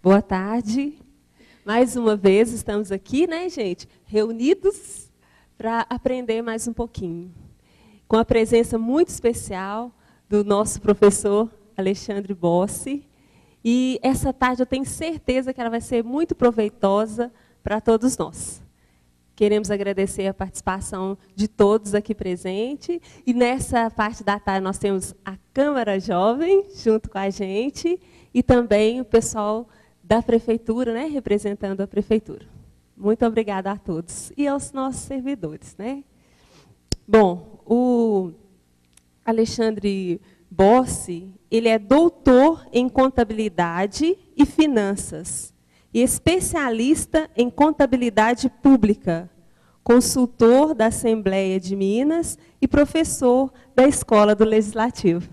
Boa tarde. Mais uma vez estamos aqui, né, gente, reunidos para aprender mais um pouquinho. Com a presença muito especial do nosso professor Alexandre Bossi. E essa tarde eu tenho certeza que ela vai ser muito proveitosa para todos nós. Queremos agradecer a participação de todos aqui presentes. E nessa parte da tarde nós temos a Câmara Jovem junto com a gente e também o pessoal da Prefeitura, né, representando a Prefeitura. Muito obrigada a todos. E aos nossos servidores, né? Bom, o Alexandre Bossi, ele é doutor em contabilidade e finanças e especialista em contabilidade pública, consultor da Assembleia de Minas e professor da Escola do Legislativo.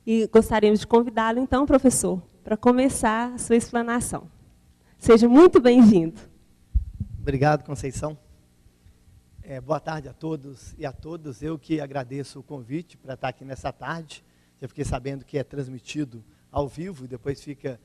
E gostaríamos de convidá-lo, então, professor, para começar a sua explanação. Seja muito bem-vindo. Obrigado, Conceição. Boa tarde a todos e a todas. Eu que agradeço o convite para estar aqui nessa tarde. Já fiquei sabendo que é transmitido ao vivo e depois fica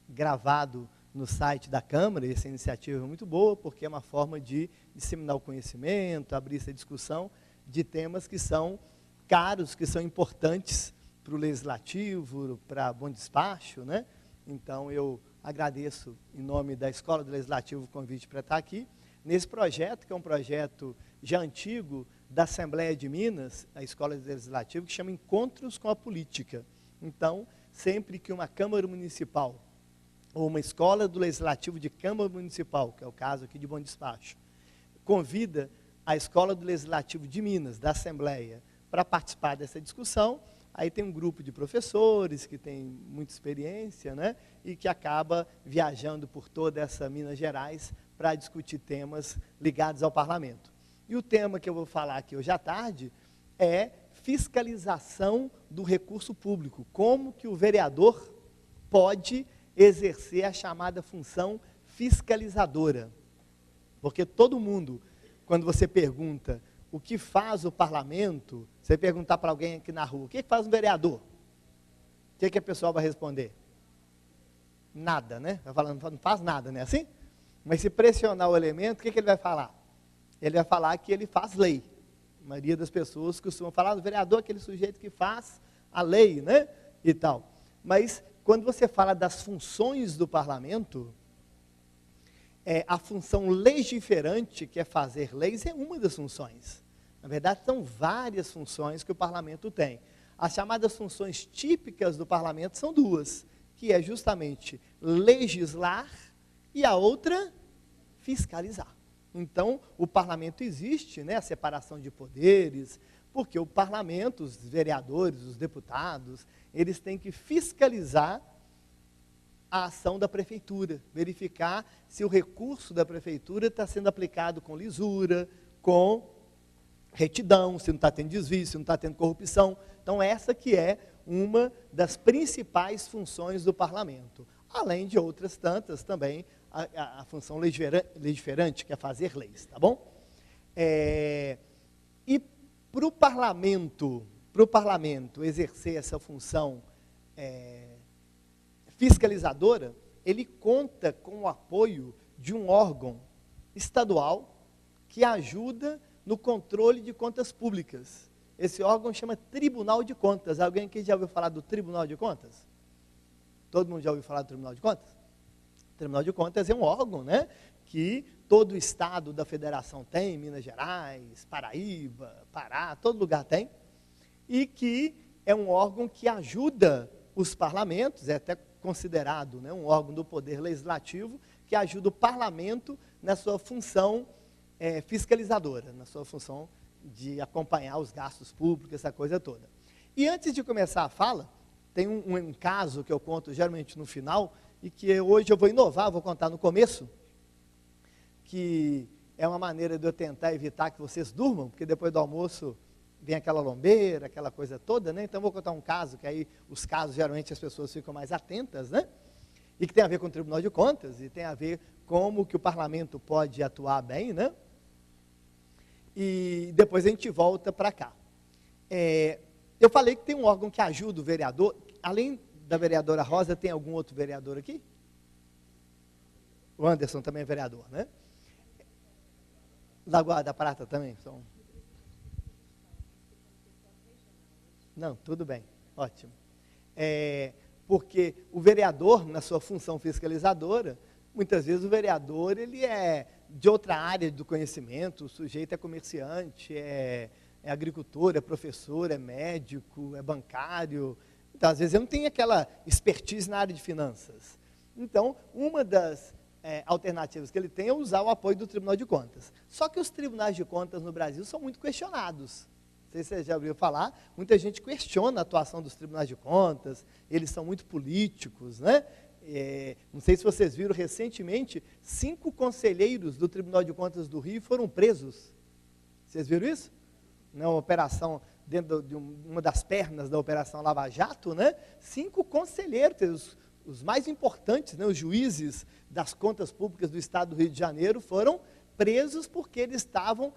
gravado no site da Câmara. E essa iniciativa é muito boa, porque é uma forma de disseminar o conhecimento, abrir essa discussão de temas que são caros, que são importantes para o Legislativo, para bom despacho, né? Então, eu agradeço, em nome da Escola do Legislativo, o convite para estar aqui, nesse projeto, que é um projeto já antigo, da Assembleia de Minas, a Escola do Legislativo, que chama Encontros com a Política. Então, sempre que uma Câmara Municipal, ou uma Escola do Legislativo de Câmara Municipal, que é o caso aqui de bom despacho, convida a Escola do Legislativo de Minas, da Assembleia, para participar dessa discussão. Aí tem um grupo de professores que tem muita experiência, né, e que acaba viajando por toda essa Minas Gerais para discutir temas ligados ao parlamento. E o tema que eu vou falar aqui hoje à tarde é fiscalização do recurso público. Como que o vereador pode exercer a chamada função fiscalizadora? Porque todo mundo, quando você pergunta o que faz o parlamento, você perguntar para alguém aqui na rua, o que faz um vereador? O que a pessoa vai responder? Nada, né? Vai falando, não faz nada, não é assim? Mas se pressionar o elemento, o que ele vai falar? Ele vai falar que ele faz lei. A maioria das pessoas costuma falar do vereador, aquele sujeito que faz a lei, né? E tal. Mas, quando você fala das funções do parlamento, a função legiferante, que é fazer leis, é uma das funções. Na verdade, são várias funções que o parlamento tem. As chamadas funções típicas do parlamento são duas, que é justamente legislar e a outra, fiscalizar. Então, o parlamento existe, né, a separação de poderes, porque o parlamento, os vereadores, os deputados, eles têm que fiscalizar a ação da prefeitura, verificar se o recurso da prefeitura está sendo aplicado com lisura, com retidão, se não está tendo desvio, se não está tendo corrupção. Então, essa que é uma das principais funções do parlamento. Além de outras tantas também, a função legiferante, que é fazer leis, tá bom? E para o parlamento exercer essa função fiscalizadora, ele conta com o apoio de um órgão estadual que ajuda no controle de contas públicas. Esse órgão chama Tribunal de Contas. Alguém aqui já ouviu falar do Tribunal de Contas? Todo mundo já ouviu falar do Tribunal de Contas? O Tribunal de Contas é um órgão, né, que todo o estado da federação tem, Minas Gerais, Paraíba, Pará, todo lugar tem, e que é um órgão que ajuda os parlamentos, é até considerado, né, um órgão do poder legislativo, que ajuda o parlamento na sua função fiscalizadora, na sua função de acompanhar os gastos públicos, essa coisa toda. E antes de começar a fala, tem um caso que eu conto geralmente no final, e que hoje eu vou inovar, vou contar no começo, que é uma maneira de eu tentar evitar que vocês durmam, porque depois do almoço vem aquela lombeira, aquela coisa toda, né? Então, vou contar um caso, que aí os casos, geralmente, as pessoas ficam mais atentas, né? E que tem a ver com o Tribunal de Contas, e tem a ver como que o parlamento pode atuar bem, né? E depois a gente volta para cá. Eu falei que tem um órgão que ajuda o vereador, além da vereadora Rosa, tem algum outro vereador aqui? O Anderson também é vereador, né? Lagoa da Prata também. Não, tudo bem, ótimo. Porque o vereador, na sua função fiscalizadora, muitas vezes o vereador ele é de outra área do conhecimento, o sujeito é comerciante, é agricultor, é professor, é médico, é bancário. Então, às vezes, ele não tem aquela expertise na área de finanças. Então, uma das alternativas que ele tem é usar o apoio do Tribunal de Contas. Só que os tribunais de contas no Brasil são muito questionados. Não sei se você já ouviu falar, muita gente questiona a atuação dos tribunais de contas, eles são muito políticos, né? Não sei se vocês viram, recentemente, 5 conselheiros do Tribunal de Contas do Rio foram presos. Vocês viram isso? Na operação, dentro de uma das pernas da Operação Lava Jato, né? 5 conselheiros, os mais importantes, né? Os juízes das contas públicas do Estado do Rio de Janeiro foram presos porque eles estavam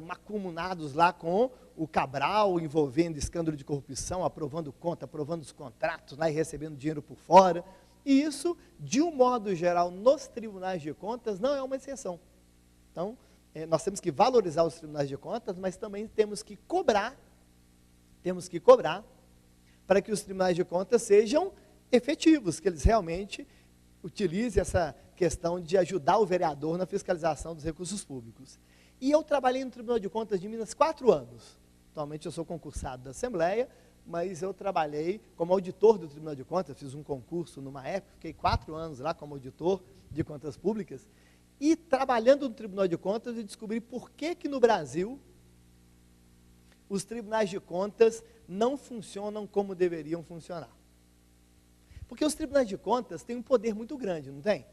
macumunados lá com o Cabral, envolvendo escândalo de corrupção, aprovando conta, aprovando os contratos, lá, e recebendo dinheiro por fora. E isso, de um modo geral, nos tribunais de contas, não é uma exceção. Então, nós temos que valorizar os tribunais de contas, mas também temos que cobrar para que os tribunais de contas sejam efetivos, que eles realmente utilizem essa questão de ajudar o vereador na fiscalização dos recursos públicos. E eu trabalhei no Tribunal de Contas de Minas 4 anos. Atualmente eu sou concursado da Assembleia, mas eu trabalhei como auditor do Tribunal de Contas, fiz um concurso numa época, fiquei 4 anos lá como auditor de contas públicas, e trabalhando no Tribunal de Contas eu descobri por que no Brasil os tribunais de contas não funcionam como deveriam funcionar. Porque os tribunais de contas têm um poder muito grande, não tem?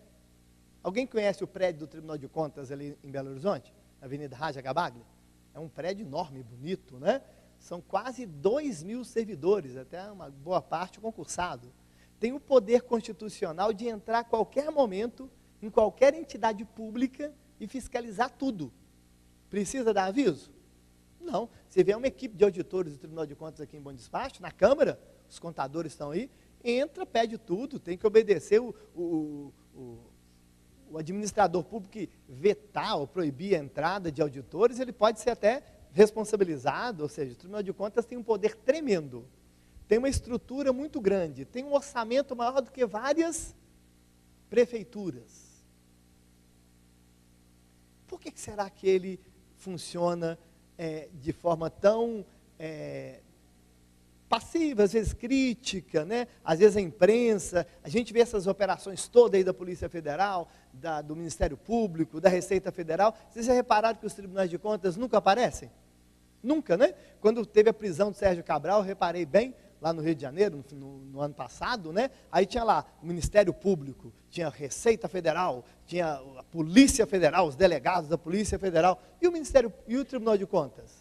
Alguém conhece o prédio do Tribunal de Contas ali em Belo Horizonte? Na Avenida Raja Gabaglia? É um prédio enorme, bonito, né? São quase 2.000 servidores, até uma boa parte concursado. Tem o poder constitucional de entrar a qualquer momento, em qualquer entidade pública e fiscalizar tudo. Precisa dar aviso? Não. Você vê uma equipe de auditores do Tribunal de Contas aqui em Bom Despacho, na Câmara, os contadores estão aí, entra, pede tudo, tem que obedecer o administrador público que vetar ou proibir a entrada de auditores, ele pode ser até responsabilizado, ou seja, o Tribunal de Contas tem um poder tremendo, tem uma estrutura muito grande, tem um orçamento maior do que várias prefeituras. Por que será que ele funciona de forma tão passiva, às vezes crítica, né? Às vezes a imprensa, a gente vê essas operações todas aí da Polícia Federal, do Ministério Público, da Receita Federal. Vocês já repararam que os tribunais de contas nunca aparecem? Nunca, né? Quando teve a prisão do Sérgio Cabral, eu reparei bem, lá no Rio de Janeiro, no ano passado, né? Aí tinha lá o Ministério Público, tinha a Receita Federal, tinha a Polícia Federal, os delegados da Polícia Federal, e o Tribunal de Contas?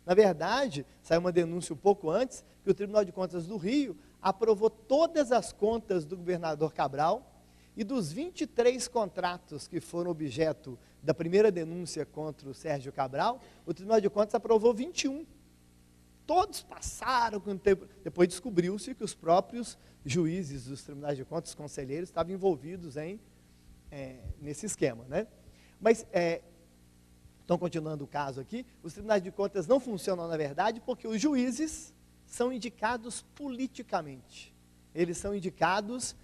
Na verdade, saiu uma denúncia um pouco antes, que o Tribunal de Contas do Rio aprovou todas as contas do governador Cabral, e dos 23 contratos que foram objeto da primeira denúncia contra o Sérgio Cabral, o Tribunal de Contas aprovou 21. Todos passaram, depois descobriu-se que os próprios juízes dos tribunais de contas, os conselheiros, estavam envolvidos nesse esquema, né? Mas, então, continuando o caso aqui, os tribunais de contas não funcionam, na verdade, porque os juízes são indicados politicamente. Eles são indicados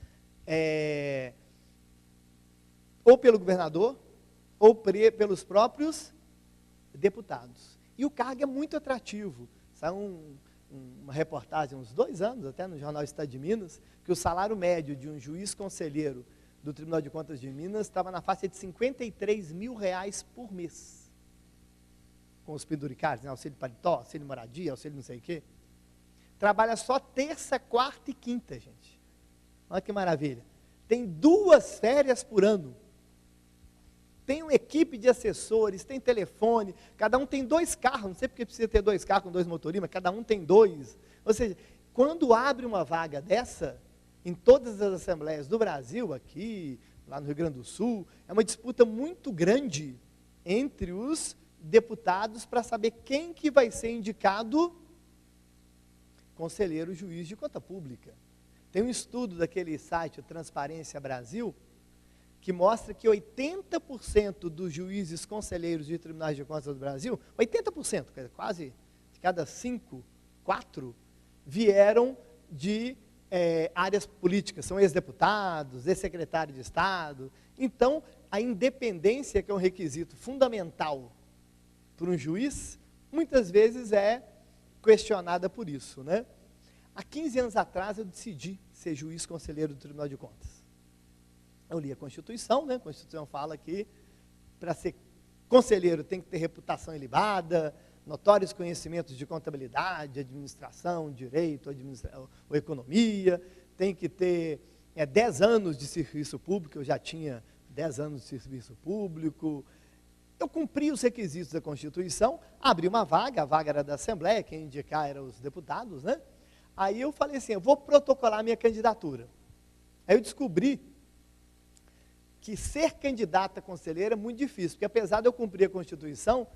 ou pelo governador, ou pelos próprios deputados. E o cargo é muito atrativo. Saiu uma reportagem, uns 2 anos, até no jornal Estado de Minas, que o salário médio de um juiz conselheiro do Tribunal de Contas de Minas estava na faixa de R$53 mil por mês. Com os penduricários, né? Auxílio paletó, auxílio moradia, auxílio não sei o quê. Trabalha só terça, quarta e quinta, gente. Olha que maravilha. Tem 2 férias por ano. Tem uma equipe de assessores, tem telefone, cada um tem 2 carros, não sei porque precisa ter 2 carros com 2 motoristas, mas cada um tem 2. Ou seja, quando abre uma vaga dessa, em todas as assembleias do Brasil, aqui, lá no Rio Grande do Sul, é uma disputa muito grande entre os deputados para saber quem que vai ser indicado conselheiro juiz de conta pública. Tem um estudo daquele site, o Transparência Brasil, que mostra que 80% dos juízes conselheiros de tribunais de contas do Brasil, 80%, quase de cada 5, 4, vieram de áreas políticas, são ex-deputados, ex-secretário de Estado. Então, a independência, que é um requisito fundamental para um juiz, muitas vezes é questionada por isso, né? Há 15 anos atrás, eu decidi ser juiz conselheiro do Tribunal de Contas. Eu li a Constituição, né? A Constituição fala que para ser conselheiro tem que ter reputação ilibada, notórios conhecimentos de contabilidade, administração, direito, ou economia, tem que ter 10 anos de serviço público, eu já tinha 10 anos de serviço público. Eu cumpri os requisitos da Constituição, abri uma vaga, a vaga era da Assembleia, quem indicar eram os deputados, né? Aí eu falei assim, eu vou protocolar minha candidatura. Aí eu descobri que ser candidata a conselheira é muito difícil, porque apesar de eu cumprir a Constituição,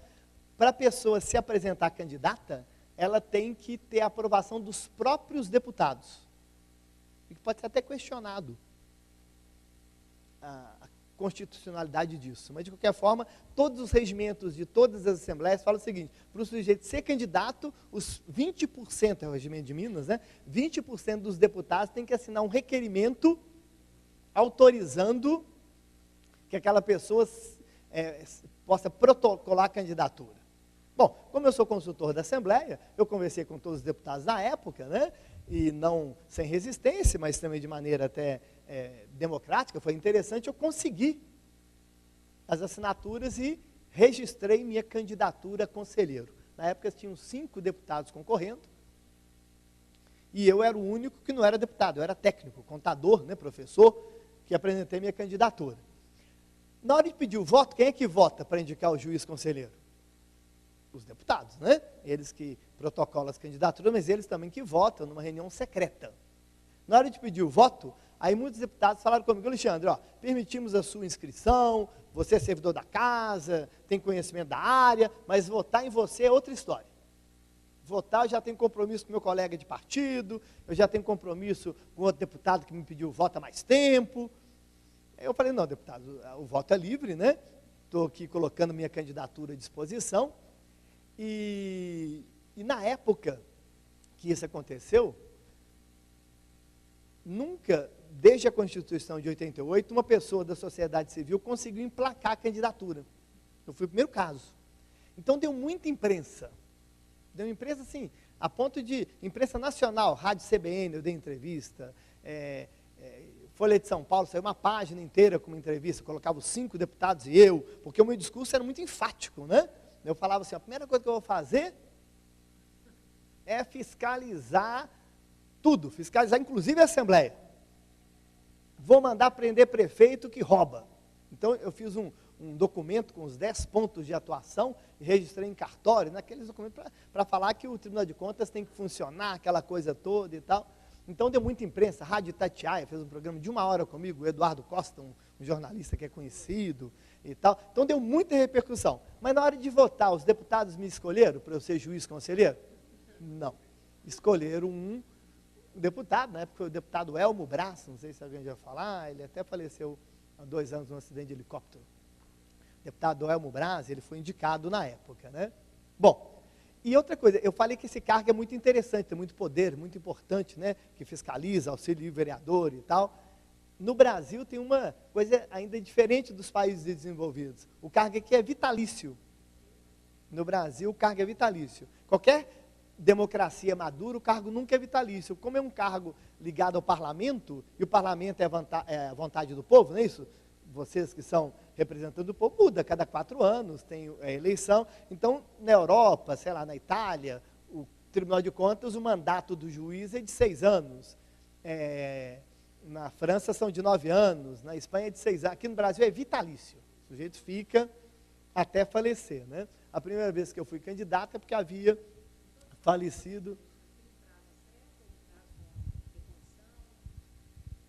para a pessoa se apresentar candidata, ela tem que ter a aprovação dos próprios deputados. E pode ser até questionado a constitucionalidade disso. Mas, de qualquer forma, todos os regimentos de todas as assembleias falam o seguinte, para o sujeito ser candidato, os 20%, é o regimento de Minas, né? 20% dos deputados têm que assinar um requerimento autorizando que aquela pessoa possa protocolar a candidatura. Bom, como eu sou consultor da Assembleia, eu conversei com todos os deputados da época, né? E não sem resistência, mas também de maneira até democrática, foi interessante, eu consegui as assinaturas e registrei minha candidatura a conselheiro. Na época tinham 5 deputados concorrendo, e eu era o único que não era deputado, eu era técnico, contador, né, professor, que apresentei minha candidatura. Na hora de pedir o voto, quem é que vota para indicar o juiz conselheiro? Os deputados, né? Eles que protocolam as candidaturas, mas eles também que votam numa reunião secreta. Na hora de pedir o voto, aí muitos deputados falaram comigo, Alexandre, ó, permitimos a sua inscrição, você é servidor da casa, tem conhecimento da área, mas votar em você é outra história. Votar, eu já tenho compromisso com meu colega de partido, eu já tenho compromisso com outro deputado que me pediu o voto há mais tempo. Eu falei, não, deputado, o voto é livre, né? Estou aqui colocando minha candidatura à disposição. E na época que isso aconteceu, nunca, desde a Constituição de 88, uma pessoa da sociedade civil conseguiu emplacar a candidatura. Eu fui o primeiro caso. Então deu muita imprensa. Deu imprensa assim, a ponto de imprensa nacional, Rádio CBN, eu dei entrevista, Folha de São Paulo, saiu uma página inteira com uma entrevista, colocava os 5 deputados e eu, porque o meu discurso era muito enfático, né? Eu falava assim, a primeira coisa que eu vou fazer é fiscalizar tudo, fiscalizar inclusive a Assembleia. Vou mandar prender prefeito que rouba. Então eu fiz um documento com os 10 pontos de atuação e registrei em cartório, naqueles documentos para falar que o Tribunal de Contas tem que funcionar, aquela coisa toda e tal. Então deu muita imprensa, a Rádio Itatiaia fez um programa de 1 hora comigo, o Eduardo Costa, um jornalista que é conhecido e tal. Então deu muita repercussão. Mas na hora de votar, os deputados me escolheram para eu ser juiz conselheiro? Não. Escolheram um deputado, na época foi o deputado Elmo Braz, não sei se alguém já falar, ele até faleceu há 2 anos num acidente de helicóptero. O deputado Elmo Braz, ele foi indicado na época, né? Bom, e outra coisa, eu falei que esse cargo é muito interessante, tem muito poder, muito importante, né? Que fiscaliza, auxilia o vereador e tal. No Brasil tem uma coisa ainda diferente dos países desenvolvidos. O cargo aqui é vitalício. No Brasil, o cargo é vitalício. Qualquer democracia madura, o cargo nunca é vitalício. Como é um cargo ligado ao parlamento, e o parlamento é a vontade do povo, não é isso? Vocês que são representantes do povo, muda cada 4 anos, tem eleição. Então, na Europa, sei lá, na Itália, o Tribunal de Contas, o mandato do juiz é de 6 anos. Na França são de 9 anos, na Espanha é de 6 anos. Aqui no Brasil é vitalício. O sujeito fica até falecer, né? A primeira vez que eu fui candidato é porque havia falecido.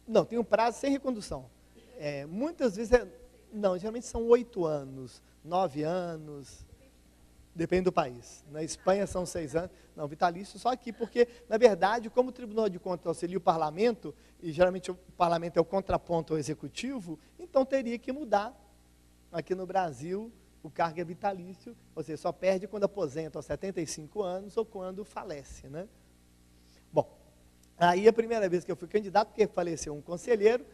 Não, tem um prazo sem recondução. Muitas vezes, não, geralmente são 8 anos, 9 anos, depende do país. Na Espanha são 6 anos, não, vitalício só aqui, porque, na verdade, como o Tribunal de Contas auxilia o parlamento, e geralmente o parlamento é o contraponto ao executivo, então então teria que mudar. Aqui no Brasil, o cargo é vitalício, você só perde quando aposenta aos 75 anos ou quando falece, né? Bom, aí a primeira vez que eu fui candidato, porque faleceu um conselheiro,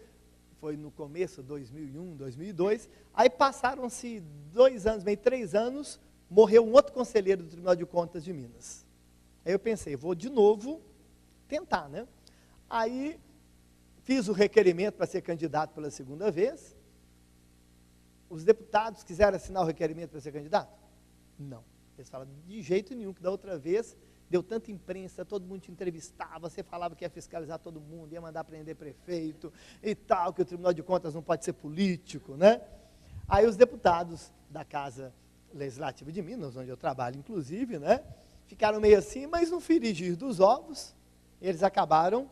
foi no começo, 2001, 2002, aí passaram-se 2 anos, meio 3 anos, morreu um outro conselheiro do Tribunal de Contas de Minas. Aí eu pensei, vou de novo tentar, né? Aí fiz o requerimento para ser candidato pela segunda vez. Os deputados quiseram assinar o requerimento para ser candidato? Não. Eles falaram, de jeito nenhum, que da outra vez deu tanta imprensa, todo mundo te entrevistava, você falava que ia fiscalizar todo mundo, ia mandar prender prefeito e tal, que o Tribunal de Contas não pode ser político, né? Aí os deputados da Casa Legislativa de Minas, onde eu trabalho inclusive, né, ficaram meio assim, mas no frigir dos ovos, eles acabaram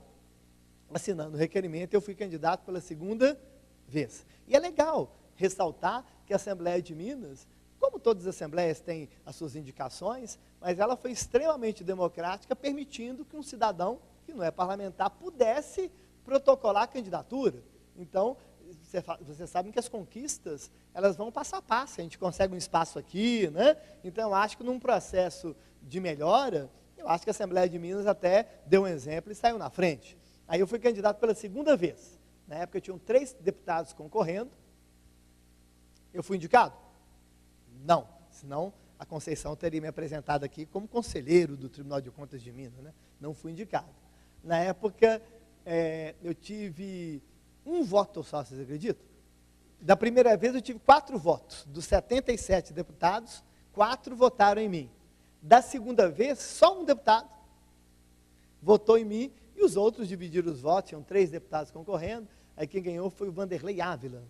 assinando o requerimento e eu fui candidato pela segunda vez. E é legal ressaltar que a Assembleia de Minas, como todas as assembleias têm as suas indicações, mas ela foi extremamente democrática, permitindo que um cidadão, que não é parlamentar, pudesse protocolar a candidatura. Então, vocês sabem que as conquistas, elas vão passo a passo, a gente consegue um espaço aqui, né? Então, eu acho que num processo de melhora, eu acho que a Assembleia de Minas até deu um exemplo e saiu na frente. Aí eu fui candidato pela segunda vez. Na época tinham 3 deputados concorrendo. Eu fui indicado? Não, senão a Conceição teria me apresentado aqui como conselheiro do Tribunal de Contas de Minas, né? Não fui indicado. Na época, eu tive 1 voto só, vocês acreditam? Da primeira vez eu tive 4 votos. Dos 77 deputados, 4 votaram em mim. Da segunda vez, só 1 deputado votou em mim e os outros dividiram os votos, tinham 3 deputados concorrendo. Aí quem ganhou foi o Vanderlei Ávila.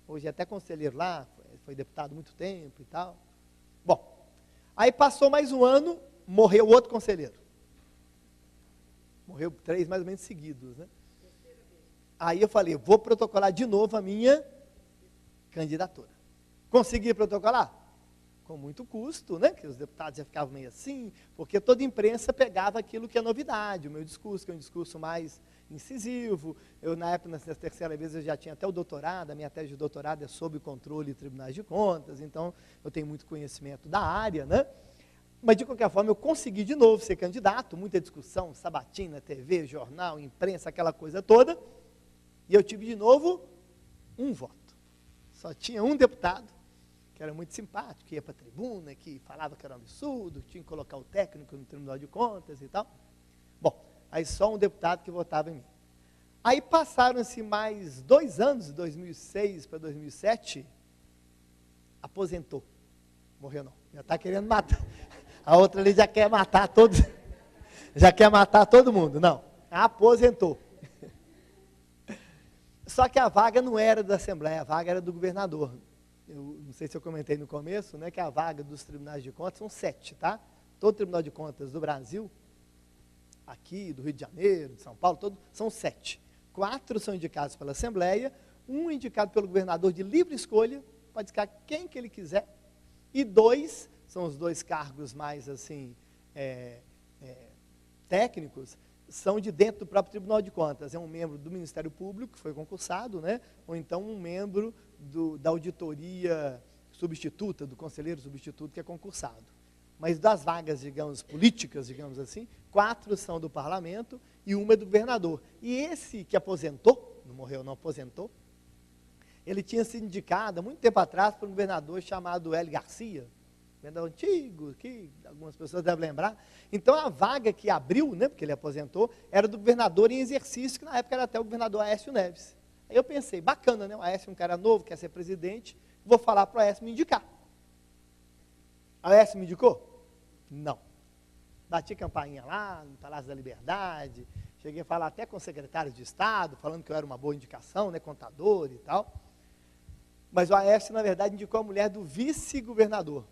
Hoje é até conselheiro lá, foi deputado há muito tempo e tal. Bom, aí passou mais 1 ano, morreu outro conselheiro. Morreu 3 mais ou menos seguidos, né? Aí eu falei, vou protocolar de novo a minha candidatura. Consegui protocolar? Com muito custo, né? Que os deputados já ficavam meio assim, porque toda a imprensa pegava aquilo que é novidade, o meu discurso, que é um discurso mais incisivo. Eu, na época, na terceira vez, eu já tinha até o doutorado, a minha tese de doutorado é sobre controle e tribunais de contas, então eu tenho muito conhecimento da área, né? Mas, de qualquer forma, eu consegui de novo ser candidato, muita discussão, sabatina, TV, jornal, imprensa, aquela coisa toda, e eu tive de novo 1 voto. Só tinha 1 deputado, que era muito simpático, que ia para a tribuna, que falava que era um absurdo, tinha que colocar o técnico no Tribunal de Contas e tal. Bom, aí só 1 deputado que votava em mim. Aí passaram-se mais 2 anos, de 2006 para 2007, aposentou. Morreu não, já está querendo matar. A outra ali já quer matar todos, já quer matar todo mundo. Não, aposentou. Só que a vaga não era da Assembleia, a vaga era do governador. Eu não sei se eu comentei no começo, né, que a vaga dos tribunais de contas são 7, tá? Todo tribunal de contas do Brasil, aqui, do Rio de Janeiro, de São Paulo, são 7. 4 são indicados pela Assembleia, 1 indicado pelo governador de livre escolha, pode indicar quem que ele quiser, e 2, são os 2 cargos mais, assim, técnicos, são de dentro do próprio Tribunal de Contas. É um membro do Ministério Público, que foi concursado, né? Ou então um membro da auditoria substituta, do conselheiro substituto, que é concursado. Mas das vagas, digamos, políticas, digamos assim, 4 são do parlamento e 1 é do governador. E esse que aposentou, não morreu, não aposentou, ele tinha sido indicado há muito tempo atrás por um governador chamado Hélio Garcia, governador antigo, que algumas pessoas devem lembrar. Então a vaga que abriu, né, porque ele aposentou, era do governador em exercício, que na época era até o governador Aécio Neves. Aí eu pensei, bacana, né, o Aécio é um cara novo, quer ser presidente, vou falar para o Aécio me indicar. O Aécio me indicou? Não. Bati campainha lá, no Palácio da Liberdade, cheguei a falar até com secretários de Estado, falando que eu era uma boa indicação, né, contador e tal. Mas o Aécio, na verdade, indicou a mulher do vice-governador.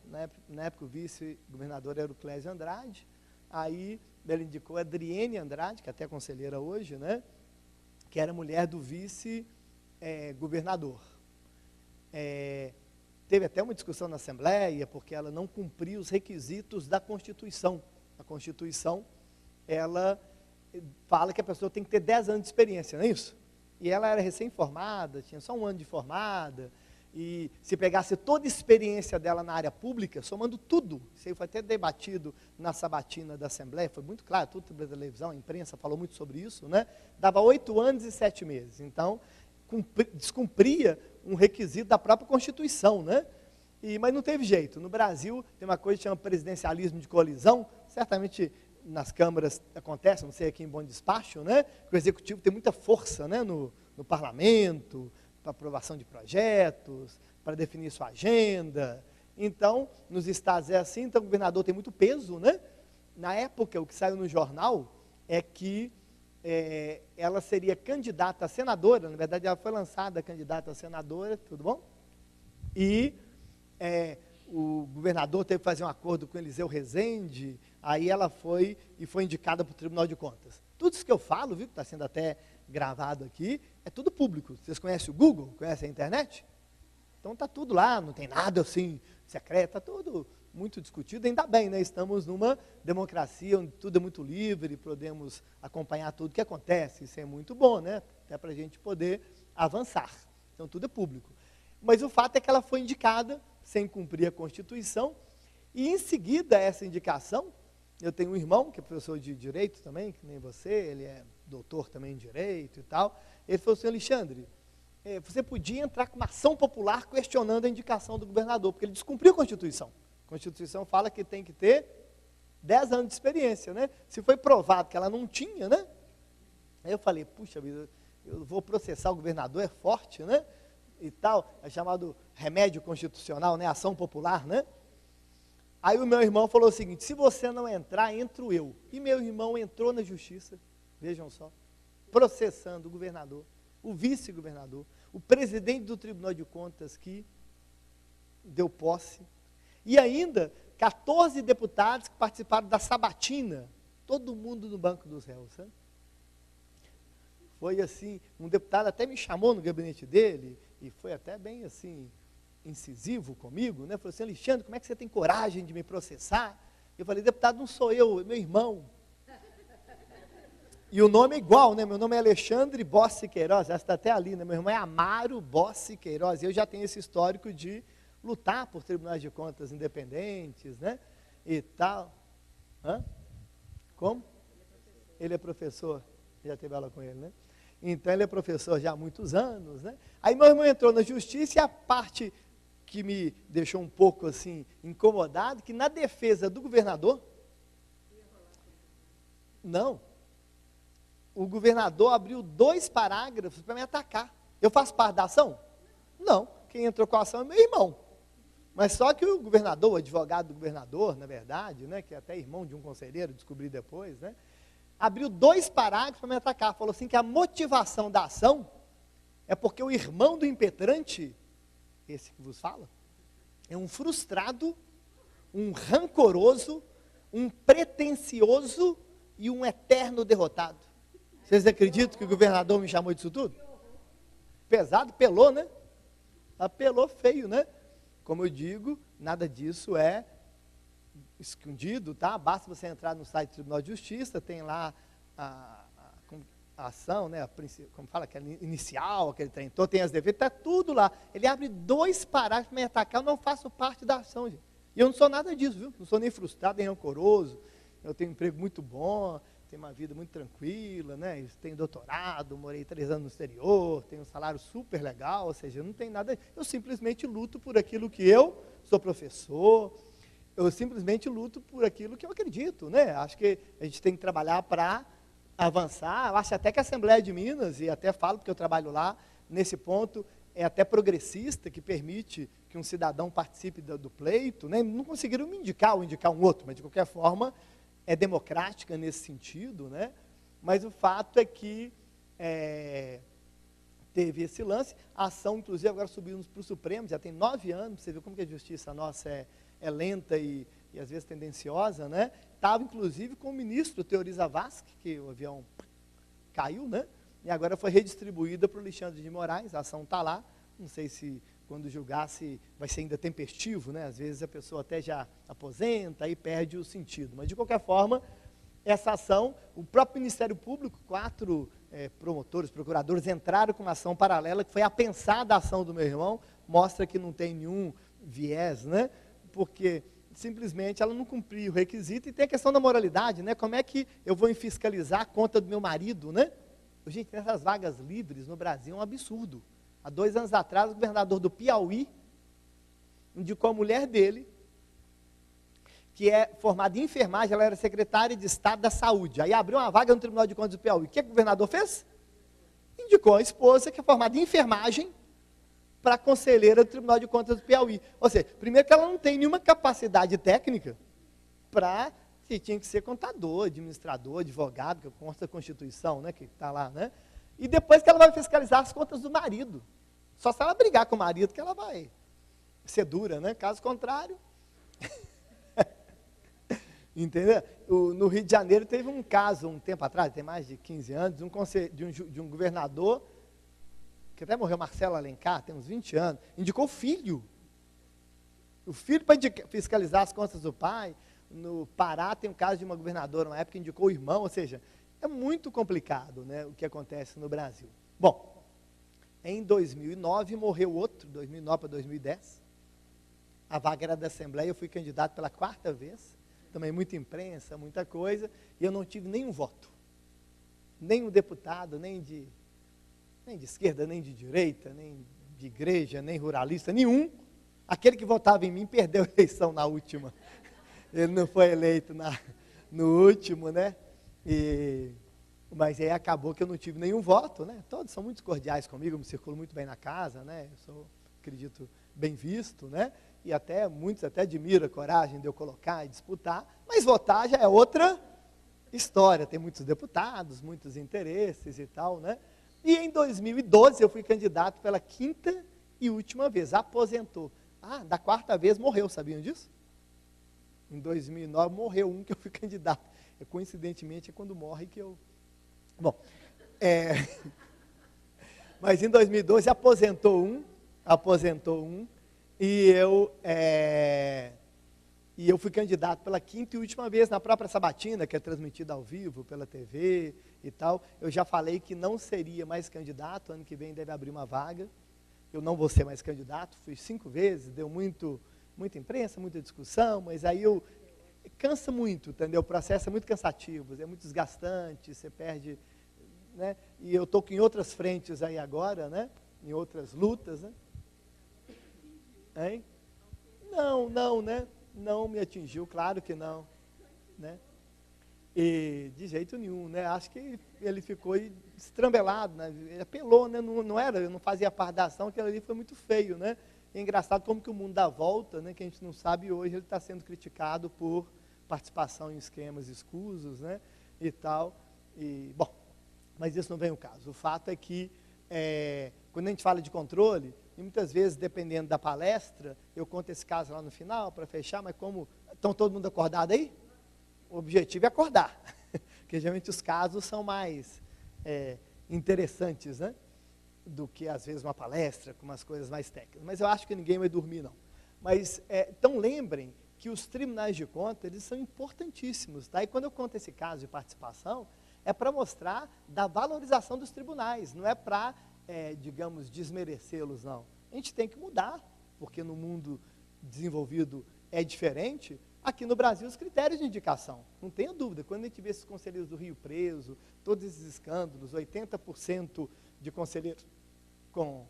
Na época, o vice-governador era o Clésio Andrade. Aí, ele indicou a Adriene Andrade, que até é conselheira hoje, né? Que era mulher do vice-governador. Teve até uma discussão na Assembleia, porque ela não cumpriu os requisitos da Constituição. A Constituição, ela fala que a pessoa tem que ter 10 anos de experiência, não é isso? E ela era recém-formada, tinha só um ano de formada, e se pegasse toda a experiência dela na área pública, somando tudo, isso aí foi até debatido na sabatina da Assembleia, foi muito claro, tudo pela televisão, a imprensa falou muito sobre isso, né? Dava 8 anos e 7 meses. Então, descumpria um requisito da própria Constituição, né? Mas não teve jeito. No Brasil, tem uma coisa que chama presidencialismo de coalizão, certamente nas câmaras acontece, não sei aqui em Bom Despacho, né? Que o executivo tem muita força, né? no parlamento, para aprovação de projetos, para definir sua agenda. Então, nos estados é assim, então o governador tem muito peso, né? Na época, o que saiu no jornal é que ela seria candidata a senadora, na verdade ela foi lançada candidata a senadora, tudo bom? E o governador teve que fazer um acordo com Eliseu Rezende, aí ela foi indicada para o Tribunal de Contas. Tudo isso que eu falo, viu, que está sendo até gravado aqui, é tudo público. Vocês conhecem o Google? Conhecem a internet? Então está tudo lá, não tem nada assim secreto, está tudo muito discutido. Ainda bem, né? Estamos numa democracia onde tudo é muito livre, podemos acompanhar tudo que acontece, isso é muito bom, né? Até para a gente poder avançar. Então tudo é público. Mas o fato é que ela foi indicada sem cumprir a Constituição, e em seguida a essa indicação, eu tenho um irmão que é professor de Direito também, que nem você, ele é doutor também em Direito e tal. Ele falou assim: Alexandre, você podia entrar com uma ação popular questionando a indicação do governador, porque ele descumpriu a Constituição. A Constituição fala que tem que ter 10 anos de experiência, né? Se foi provado que ela não tinha, né? Aí eu falei, puxa vida, eu vou processar o governador, é forte, né? E tal, é chamado remédio constitucional, né? Ação popular, né? Aí o meu irmão falou o seguinte: se você não entrar, entro eu. E meu irmão entrou na justiça, vejam só, processando o governador, o vice-governador, o presidente do Tribunal de Contas que deu posse, e ainda 14 deputados que participaram da sabatina, todo mundo no banco dos réus, sabe? Foi assim, um deputado até me chamou no gabinete dele, e foi até bem assim, incisivo comigo, né? Falou assim: Alexandre, como é que você tem coragem de me processar? Eu falei: deputado, não sou eu, é meu irmão. E o nome é igual, né? Meu nome é Alexandre Bossi Queiroz, já está até ali, né? Meu irmão é Amaro Bossi Queiroz, e eu já tenho esse histórico de lutar por tribunais de contas independentes, né? E tal. Hã? Como? Ele é professor, já teve aula com ele, né? Então ele é professor já há muitos anos, né? Aí meu irmão entrou na justiça, e a parte que me deixou um pouco assim incomodado, que na defesa do governador, não, o governador abriu 2 parágrafos para me atacar. Eu faço parte da ação? Não, quem entrou com a ação é meu irmão. Mas só que o governador, o advogado do governador, na verdade, né, que é até irmão de um conselheiro, descobri depois, né, abriu 2 parágrafos para me atacar. Falou assim que a motivação da ação é porque o irmão do impetrante, esse que vos fala, é um frustrado, um rancoroso, um pretensioso e um eterno derrotado. Vocês acreditam que o governador me chamou disso tudo? Pesado, pelou, né? Apelou feio, né? Como eu digo, nada disso é escondido, tá? Basta você entrar no site do Tribunal de Justiça, tem lá a ação, né? Como fala, aquela inicial, aquele trem todo, tem as deveres, está tudo lá. Ele abre 2 parágrafos para me atacar, eu não faço parte da ação, gente. E eu não sou nada disso, viu? Não sou nem frustrado, nem rancoroso. Eu tenho um emprego muito bom, tenho uma vida muito tranquila, né? Tenho doutorado, morei 3 anos no exterior, tenho um salário super legal, ou seja, não tem nada. Eu simplesmente luto por aquilo que eu sou professor, eu simplesmente luto por aquilo que eu acredito, né? Acho que a gente tem que trabalhar para avançar. Eu acho até que a Assembleia de Minas, e até falo porque eu trabalho lá, nesse ponto, é até progressista, que permite que um cidadão participe do pleito, né? Não conseguiram me indicar ou indicar um outro, mas de qualquer forma é democrática nesse sentido, né? Mas o fato é que teve esse lance, a ação inclusive agora subiu para o Supremo, já tem 9 anos, você vê como que a justiça nossa é lenta e às vezes tendenciosa, né? Estava inclusive com o ministro Teori Zavascki, que o avião caiu, né? E agora foi redistribuída para o Alexandre de Moraes, a ação está lá, não sei se quando julgasse vai ser ainda tempestivo, né? Às vezes a pessoa até já aposenta e perde o sentido, mas de qualquer forma, essa ação, o próprio Ministério Público, 4 promotores, procuradores, entraram com uma ação paralela, que foi a pensada a ação do meu irmão, mostra que não tem nenhum viés, né? Porque simplesmente ela não cumpriu o requisito, e tem a questão da moralidade, né? Como é que eu vou fiscalizar a conta do meu marido, né? Gente, essas vagas livres no Brasil é um absurdo. Há 2 anos atrás, o governador do Piauí indicou a mulher dele, que é formada em enfermagem, ela era secretária de Estado da Saúde. Aí abriu uma vaga no Tribunal de Contas do Piauí. O que o governador fez? Indicou a esposa, que é formada em enfermagem, para conselheira do Tribunal de Contas do Piauí. Ou seja, primeiro que ela não tem nenhuma capacidade técnica para, que tinha que ser contador, administrador, advogado, que consta a Constituição, né, que está lá, né? E depois que ela vai fiscalizar as contas do marido. Só se ela brigar com o marido que ela vai ser dura, né? Caso contrário... Entendeu? No Rio de Janeiro teve um caso, um tempo atrás, tem mais de 15 anos, de um governador, que até morreu, Marcelo Alencar, tem uns 20 anos, indicou o filho para fiscalizar as contas do pai. No Pará tem um caso de uma governadora, na época, indicou o irmão, ou seja, é muito complicado, né, o que acontece no Brasil. Bom, em 2009 morreu outro, 2009 para 2010, a vaga era da Assembleia, eu fui candidato pela 4ª vez, também muita imprensa, muita coisa, e eu não tive nenhum voto. Nenhum deputado, nem de esquerda, nem de direita, nem de igreja, nem ruralista, nenhum. Aquele que votava em mim perdeu a eleição na última. Ele não foi eleito no último, né? Mas aí acabou que eu não tive nenhum voto, né? Todos são muito cordiais comigo, eu me circulo muito bem na casa, né? Eu sou, acredito, bem visto, né? E até muitos até admiram a coragem de eu colocar e disputar, mas votar já é outra história, tem muitos deputados, muitos interesses e tal, né? E em 2012 eu fui candidato pela 5ª e última vez, aposentou. Da 4ª vez morreu, sabiam disso? Em 2009 morreu um que eu fui candidato. Coincidentemente é quando morre que eu... Bom, mas em 2012 aposentou um, e eu fui candidato pela 5ª e última vez, na própria sabatina, que é transmitida ao vivo pela TV e tal. Eu já falei que não seria mais candidato, ano que vem deve abrir uma vaga. Eu não vou ser mais candidato, fui 5 vezes, deu muita imprensa, muita discussão, mas aí cansa muito, entendeu? O processo é muito cansativo, é muito desgastante, você perde, né? E eu estou em outras frentes aí agora, né? Em outras lutas, né? Hein? Não, né? Não me atingiu, claro que não, né? E de jeito nenhum, né? Acho que ele ficou estrambelado, né? Ele apelou, né? Eu não fazia parte da ação, aquilo ali foi muito feio, né? É engraçado como que o mundo dá volta, né? Que a gente não sabe, hoje ele está sendo criticado por participação em esquemas escusos, né? E tal, bom, mas isso não vem ao caso. O fato é que, quando a gente fala de controle, e muitas vezes, dependendo da palestra, eu conto esse caso lá no final, para fechar, mas como estão todo mundo acordado aí? O objetivo é acordar, porque geralmente os casos são mais interessantes, né? Do que, às vezes, uma palestra, com umas coisas mais técnicas. Mas eu acho que ninguém vai dormir, não. Mas, então, lembrem que os tribunais de contas, eles são importantíssimos, tá? E quando eu conto esse caso de participação, é para mostrar da valorização dos tribunais, não é para, digamos, desmerecê-los, não. A gente tem que mudar, porque no mundo desenvolvido é diferente. Aqui no Brasil, os critérios de indicação, não tenha dúvida, quando a gente vê esses conselheiros do Rio preso, todos esses escândalos, 80% de conselheiros com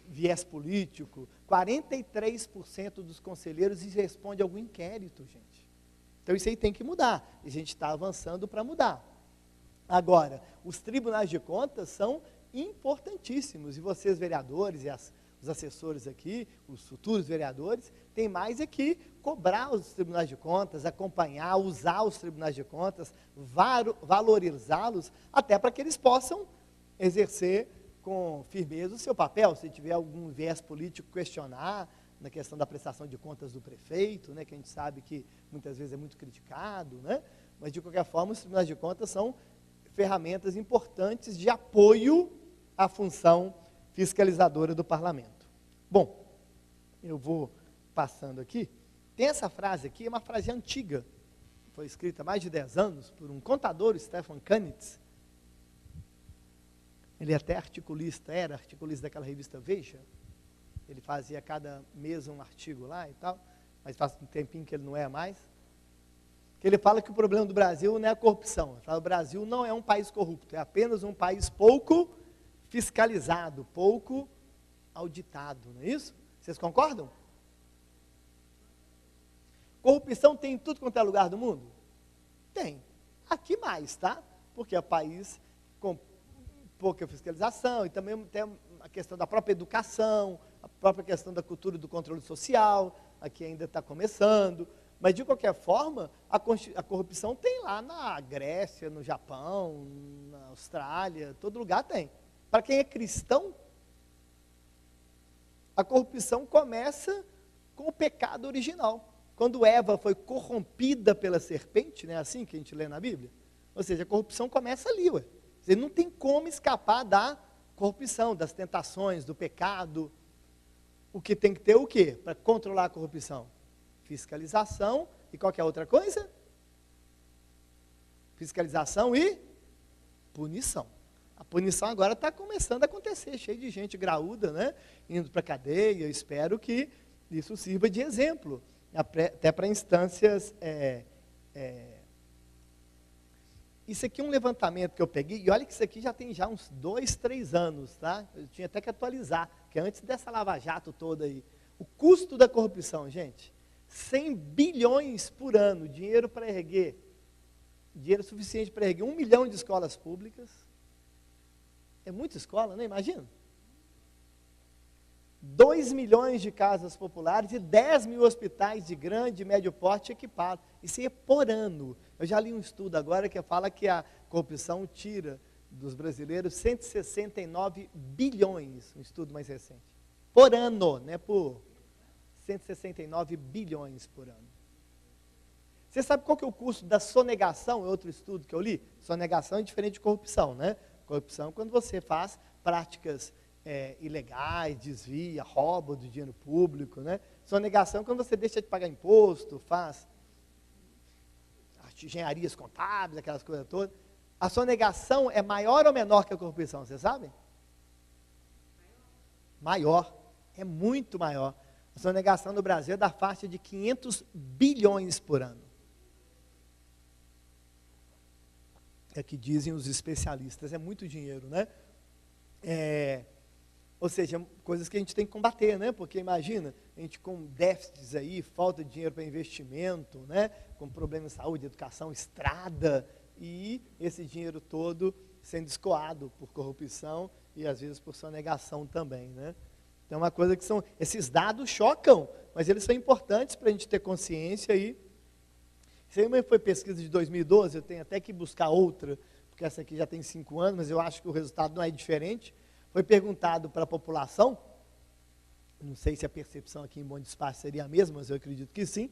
viés político, 43% dos conselheiros respondem a algum inquérito, gente. Então isso aí tem que mudar, e a gente está avançando para mudar. Agora, os tribunais de contas são importantíssimos, e vocês vereadores e os assessores aqui, os futuros vereadores, tem mais é que cobrar os tribunais de contas, acompanhar, usar os tribunais de contas, valorizá-los, até para que eles possam exercer com firmeza o seu papel. Se tiver algum viés político, questionar na questão da prestação de contas do prefeito, né, que a gente sabe que muitas vezes é muito criticado, né, mas de qualquer forma os tribunais de contas são ferramentas importantes de apoio à função fiscalizadora do parlamento. Bom, eu vou passando aqui. Tem essa frase aqui, é uma frase antiga, foi escrita há mais de 10 anos por um contador, Stefan Kanitz, Ele até articulista, era articulista daquela revista Veja. Ele fazia cada mês um artigo lá e tal, mas faz um tempinho que ele não é mais. Que ele fala que o problema do Brasil não é a corrupção. Ele fala que o Brasil não é um país corrupto, é apenas um país pouco fiscalizado, pouco auditado, não é isso? Vocês concordam? Corrupção tem em tudo quanto é lugar do mundo? Tem. Aqui mais, tá? Porque é um país com pouca fiscalização e também tem a questão da própria educação, a própria questão da cultura do controle social, aqui ainda está começando. Mas, de qualquer forma, a corrupção tem lá na Grécia, no Japão, na Austrália, todo lugar tem. Para quem é cristão, a corrupção começa com o pecado original. Quando Eva foi corrompida pela serpente, não é assim que a gente lê na Bíblia? Ou seja, a corrupção começa ali, ué. Você não tem como escapar da corrupção, das tentações, do pecado. O que tem que ter o quê? Para controlar a corrupção? Fiscalização e qualquer outra coisa? Fiscalização e punição. A punição agora está começando a acontecer, cheio de gente graúda, né? Indo para a cadeia. Eu espero que isso sirva de exemplo, até para instâncias. Isso aqui é um levantamento que eu peguei, e olha que isso aqui já tem uns 2, 3 anos, tá? Eu tinha até que atualizar, que é antes dessa lava-jato toda aí. O custo da corrupção, gente, 100 bilhões por ano, dinheiro para erguer, dinheiro suficiente para erguer 1 milhão de escolas públicas. É muita escola, né? Imagina. 2 milhões de casas populares e 10 mil hospitais de grande e médio porte equipados. Isso é por ano. Eu já li um estudo agora que fala que a corrupção tira dos brasileiros 169 bilhões, um estudo mais recente. Por ano, né? Por 169 bilhões por ano. Você sabe qual que é o custo da sonegação? É outro estudo que eu li. Sonegação é diferente de corrupção, né? Corrupção é quando você faz práticas ilegais, desvia, rouba do dinheiro público, né? Sonegação é quando você deixa de pagar imposto, faz engenharias contábeis, aquelas coisas todas. A sonegação é maior ou menor que a corrupção, vocês sabem? Maior, é muito maior. A sonegação no Brasil é da faixa de 500 bilhões por ano. É o que dizem os especialistas, é muito dinheiro, né? Ou seja, coisas que a gente tem que combater, né? Porque imagina, a gente com déficits aí, falta de dinheiro para investimento, né? Com problemas de saúde, educação, estrada, e esse dinheiro todo sendo escoado por corrupção e às vezes por sonegação também, né? Então é uma coisa que são, esses dados chocam, mas eles são importantes para a gente ter consciência aí. Isso aí foi pesquisa de 2012, eu tenho até que buscar outra, porque essa aqui já tem 5 anos, mas eu acho que o resultado não é diferente. Foi perguntado para a população, não sei se a percepção aqui em Bom Despacho seria a mesma, mas eu acredito que sim,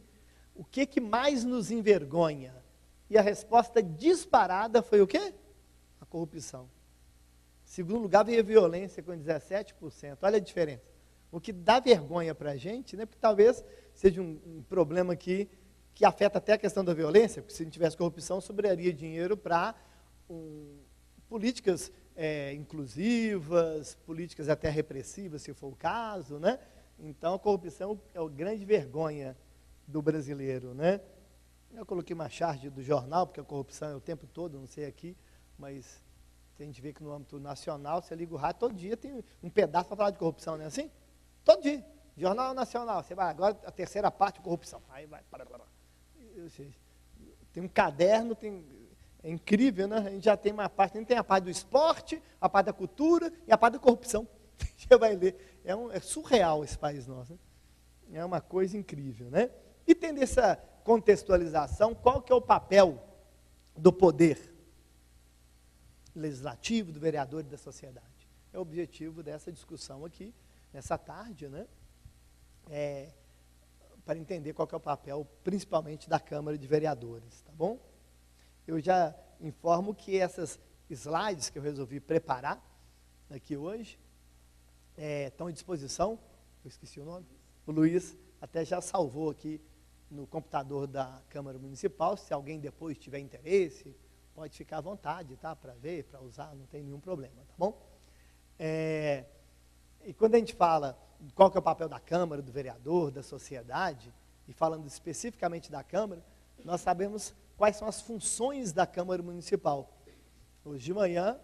o que mais nos envergonha? E a resposta disparada foi o quê? A corrupção. Em segundo lugar veio a violência com 17%, olha a diferença. O que dá vergonha para a gente, né, porque talvez seja um problema que afeta até a questão da violência, porque se não tivesse corrupção, sobraria dinheiro para políticas inclusivas, políticas até repressivas, se for o caso, né? Então, a corrupção é a grande vergonha do brasileiro, né? Eu coloquei uma charge do jornal, porque a corrupção é o tempo todo, não sei aqui, mas a gente vê que no âmbito nacional, você liga o rádio, todo dia tem um pedaço para falar de corrupção, não é assim? Todo dia. Jornal Nacional, você vai, agora a terceira parte, corrupção. Aí vai, tem um caderno, é incrível, né? A gente já tem uma parte, a gente tem a parte do esporte, a parte da cultura e a parte da corrupção. Você vai ler, é surreal esse país nosso, né? É uma coisa incrível, né? E tendo essa contextualização, qual que é o papel do poder legislativo, do vereador e da sociedade? É o objetivo dessa discussão aqui, nessa tarde, né? Para entender qual que é o papel, principalmente da Câmara de Vereadores, tá bom? Eu já informo que essas slides que eu resolvi preparar aqui hoje estão à disposição. Eu esqueci o nome. O Luiz até já salvou aqui no computador da Câmara Municipal. Se alguém depois tiver interesse, pode ficar à vontade, tá? Para ver, para usar, não tem nenhum problema, tá bom? quando a gente fala qual que é o papel da Câmara, do vereador, da sociedade, e falando especificamente da Câmara, nós sabemos quais são as funções da Câmara Municipal. Hoje de manhã,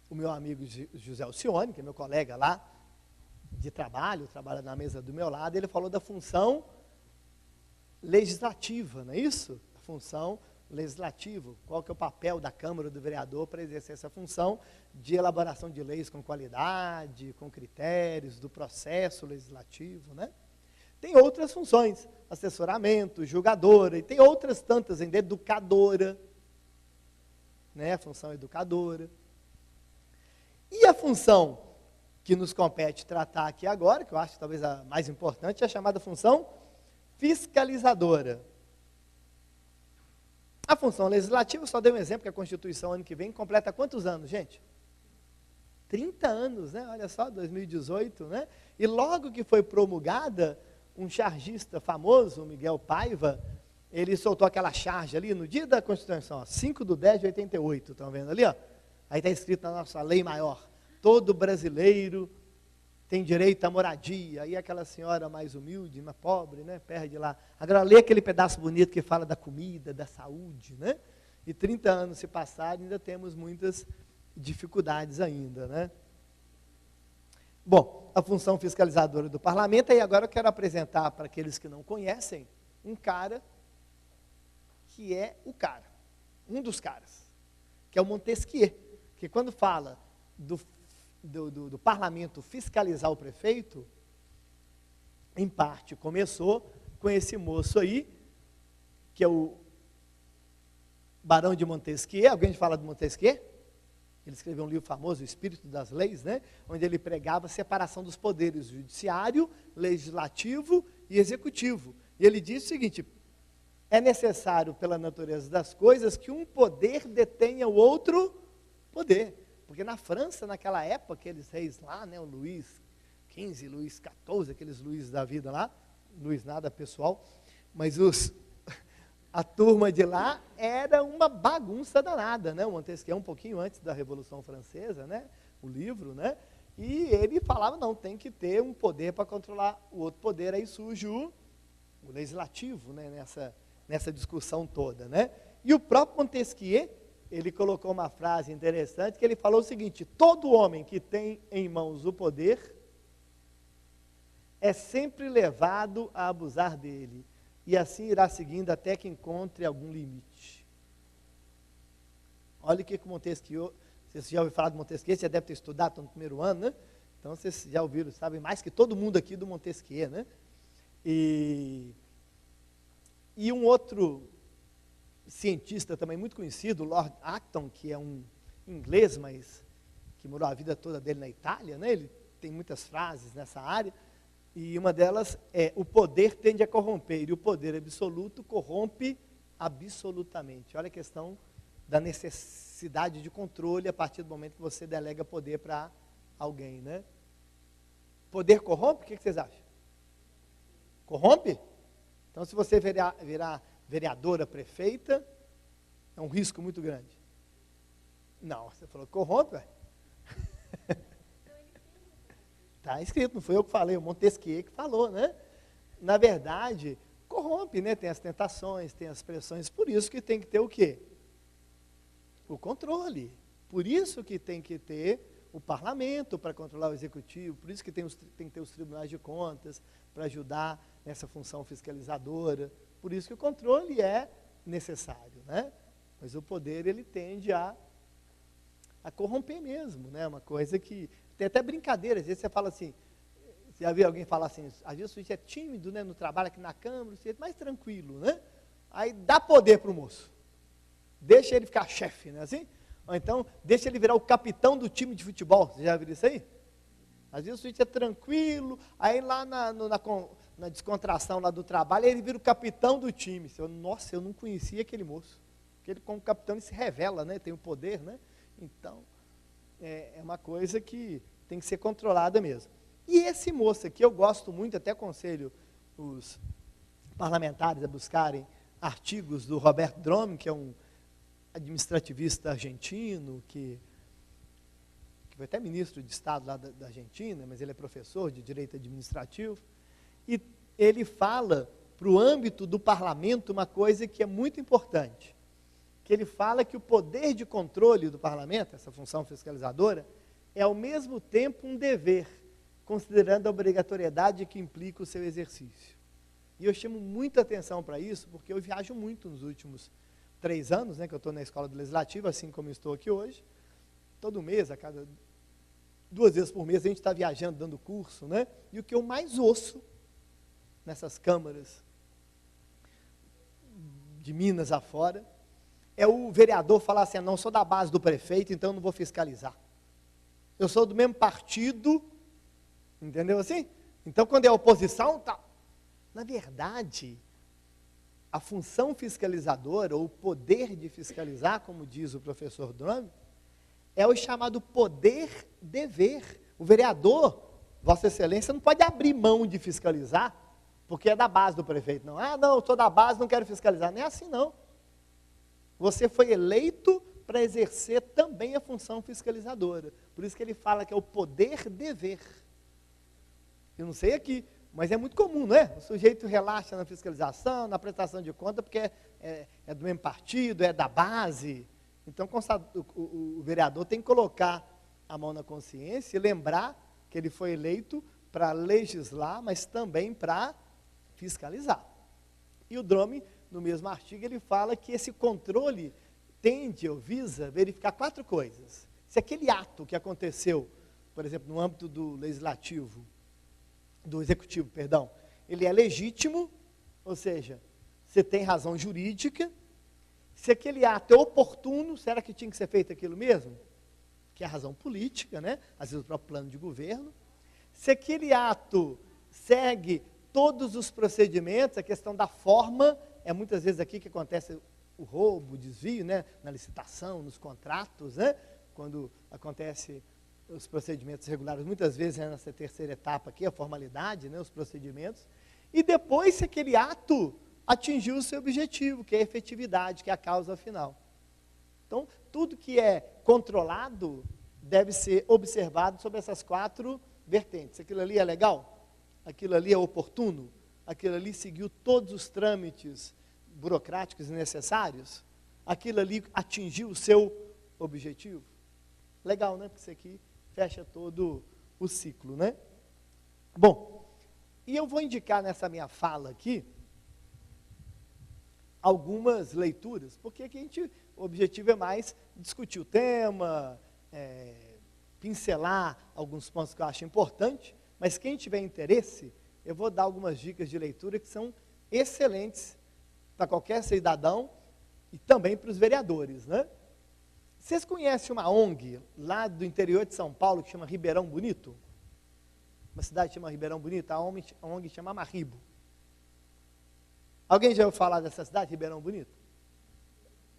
o meu amigo José Alcione, que é meu colega lá de trabalho, trabalha na mesa do meu lado, ele falou da função legislativa, não é isso? A função legislativa, qual que é o papel da Câmara, do vereador para exercer essa função de elaboração de leis com qualidade, com critérios, do processo legislativo, né? Tem outras funções, assessoramento, julgadora, e tem outras tantas ainda, educadora, né? A função educadora. E a função que nos compete tratar aqui agora, que eu acho talvez a mais importante, é a chamada função fiscalizadora. A função legislativa, só dei um exemplo, que a Constituição, ano que vem, completa quantos anos, gente? 30 anos, né? Olha só, 2018, né? E logo que foi promulgada, um chargista famoso, Miguel Paiva, ele soltou aquela charge ali no dia da Constituição, ó, 5/10/88, estão vendo ali? Ó? Aí está escrito na nossa lei maior, todo brasileiro tem direito à moradia. Aí aquela senhora mais humilde, mais pobre, né, perde lá. Agora lê aquele pedaço bonito que fala da comida, da saúde, né? E 30 anos se passaram, ainda temos muitas dificuldades ainda, né? Bom, a função fiscalizadora do parlamento, e agora eu quero apresentar para aqueles que não conhecem, um cara que é o cara, um dos caras, que é o Montesquieu, que quando fala do parlamento fiscalizar o prefeito, em parte começou com esse moço aí, que é o Barão de Montesquieu. Alguém fala de Montesquieu? Ele escreveu um livro famoso, O Espírito das Leis, né? Onde ele pregava a separação dos poderes judiciário, legislativo e executivo. E ele diz o seguinte: é necessário, pela natureza das coisas, que um poder detenha o outro poder. Porque na França, naquela época, aqueles reis lá, né, o Luís XV, Luís XIV, aqueles Luís da vida lá, Luís nada pessoal, mas a turma de lá era uma bagunça danada, né? O Montesquieu, um pouquinho antes da Revolução Francesa, né? O livro, né? E ele falava, não, tem que ter um poder para controlar o outro poder. Aí surge o legislativo, né? Nessa discussão toda, né? E o próprio Montesquieu, ele colocou uma frase interessante, que ele falou o seguinte: todo homem que tem em mãos o poder é sempre levado a abusar dele, e assim irá seguindo até que encontre algum limite. Olha o que o Montesquieu, vocês já ouviram falar do Montesquieu, você deve ter estudado, estão no primeiro ano, né? Então vocês já ouviram, sabem mais que todo mundo aqui do Montesquieu, né? E um outro cientista também muito conhecido, Lord Acton, que é um inglês, mas que morou a vida toda dele na Itália, né? Ele tem muitas frases nessa área, e uma delas é: o poder tende a corromper, e o poder absoluto corrompe absolutamente. Olha a questão da necessidade de controle a partir do momento que você delega poder para alguém, né? Poder corrompe? O que vocês acham? Corrompe? Então, se você virar vereadora, prefeita, é um risco muito grande. Não, você falou corrompe, está escrito, não foi eu que falei, o Montesquieu que falou, né? Na verdade, corrompe, né? Tem as tentações, tem as pressões, por isso que tem que ter o quê? O controle. Por isso que tem que ter o parlamento para controlar o executivo, por isso que tem que ter os tribunais de contas para ajudar nessa função fiscalizadora. Por isso que o controle é necessário, né? Mas o poder, ele tende a corromper mesmo, né? Uma coisa que... Tem até brincadeira, às vezes você fala assim, você já viu alguém falar assim, às vezes o sujeito é tímido, né, no trabalho aqui na Câmara, o sujeito mais tranquilo, né? Aí dá poder para o moço. Deixa ele ficar chefe, não é assim? Ou então, deixa ele virar o capitão do time de futebol. Você já viu isso aí? Às vezes o sujeito é tranquilo, aí lá na descontração lá do trabalho, ele vira o capitão do time. Nossa, eu não conhecia aquele moço. Porque ele, como capitão, ele se revela, né? Tem o poder, né? Então, é uma coisa que tem que ser controlada mesmo. E esse moço aqui, eu gosto muito, até aconselho os parlamentares a buscarem artigos do Roberto Dromm, que é um administrativista argentino, que foi até ministro de Estado lá da Argentina, mas ele é professor de Direito Administrativo, e ele fala para o âmbito do parlamento uma coisa que é muito importante, que ele fala que o poder de controle do parlamento, essa função fiscalizadora, é ao mesmo tempo um dever, considerando a obrigatoriedade que implica o seu exercício. E eu chamo muita atenção para isso, porque eu viajo muito nos últimos 3 anos, né, que eu estou na Escola do Legislativo, assim como eu estou aqui hoje. Todo mês, a cada 2 vezes por mês, a gente está viajando, dando curso, né? E o que eu mais ouço nessas câmaras de Minas afora, é o vereador falar assim, não sou da base do prefeito, então não vou fiscalizar. Eu sou do mesmo partido, entendeu assim? Então, quando é oposição, tá. Na verdade, a função fiscalizadora, ou o poder de fiscalizar, como diz o professor Drome, é o chamado poder-dever. O vereador, Vossa Excelência, não pode abrir mão de fiscalizar, porque é da base do prefeito. Não, não, eu sou da base, não quero fiscalizar. Não é assim, não. Você foi eleito para exercer também a função fiscalizadora. Por isso que ele fala que é o poder-dever. Eu não sei aqui, mas é muito comum, não é? O sujeito relaxa na fiscalização, na prestação de conta, porque é do mesmo partido, é da base. Então, o vereador tem que colocar a mão na consciência e lembrar que ele foi eleito para legislar, mas também para fiscalizar. E o Drome, no mesmo artigo, ele fala que esse controle tende ou visa verificar 4 coisas. Se aquele ato que aconteceu, por exemplo, no âmbito do legislativo, do executivo, perdão, ele é legítimo, ou seja, você tem razão jurídica. Se aquele ato é oportuno, será que tinha que ser feito aquilo mesmo? Que é a razão política, né? Às vezes o próprio plano de governo. Se aquele ato segue todos os procedimentos, a questão da forma, é muitas vezes aqui que acontece o roubo, o desvio, né? Na licitação, nos contratos, né? Quando acontece os procedimentos regulares, muitas vezes é nessa terceira etapa aqui, a formalidade, né? Os procedimentos. E depois, se aquele ato atingiu o seu objetivo, que é a efetividade, que é a causa final. Então, tudo que é controlado deve ser observado sobre essas 4 vertentes. Aquilo ali é legal? Aquilo ali é oportuno? Aquilo ali seguiu todos os trâmites burocráticos necessários? Aquilo ali atingiu o seu objetivo? Legal, né? Porque isso aqui fecha todo o ciclo, né? Bom, e eu vou indicar nessa minha fala aqui algumas leituras, porque aqui o objetivo é mais discutir o tema, pincelar alguns pontos que eu acho importantes, mas quem tiver interesse, eu vou dar algumas dicas de leitura que são excelentes para qualquer cidadão e também para os vereadores, né? Vocês conhecem uma ONG lá do interior de São Paulo que chama Ribeirão Bonito? Uma cidade que chama Ribeirão Bonito, a ONG chama Amarribo. Alguém já ouviu falar dessa cidade, Ribeirão Bonito?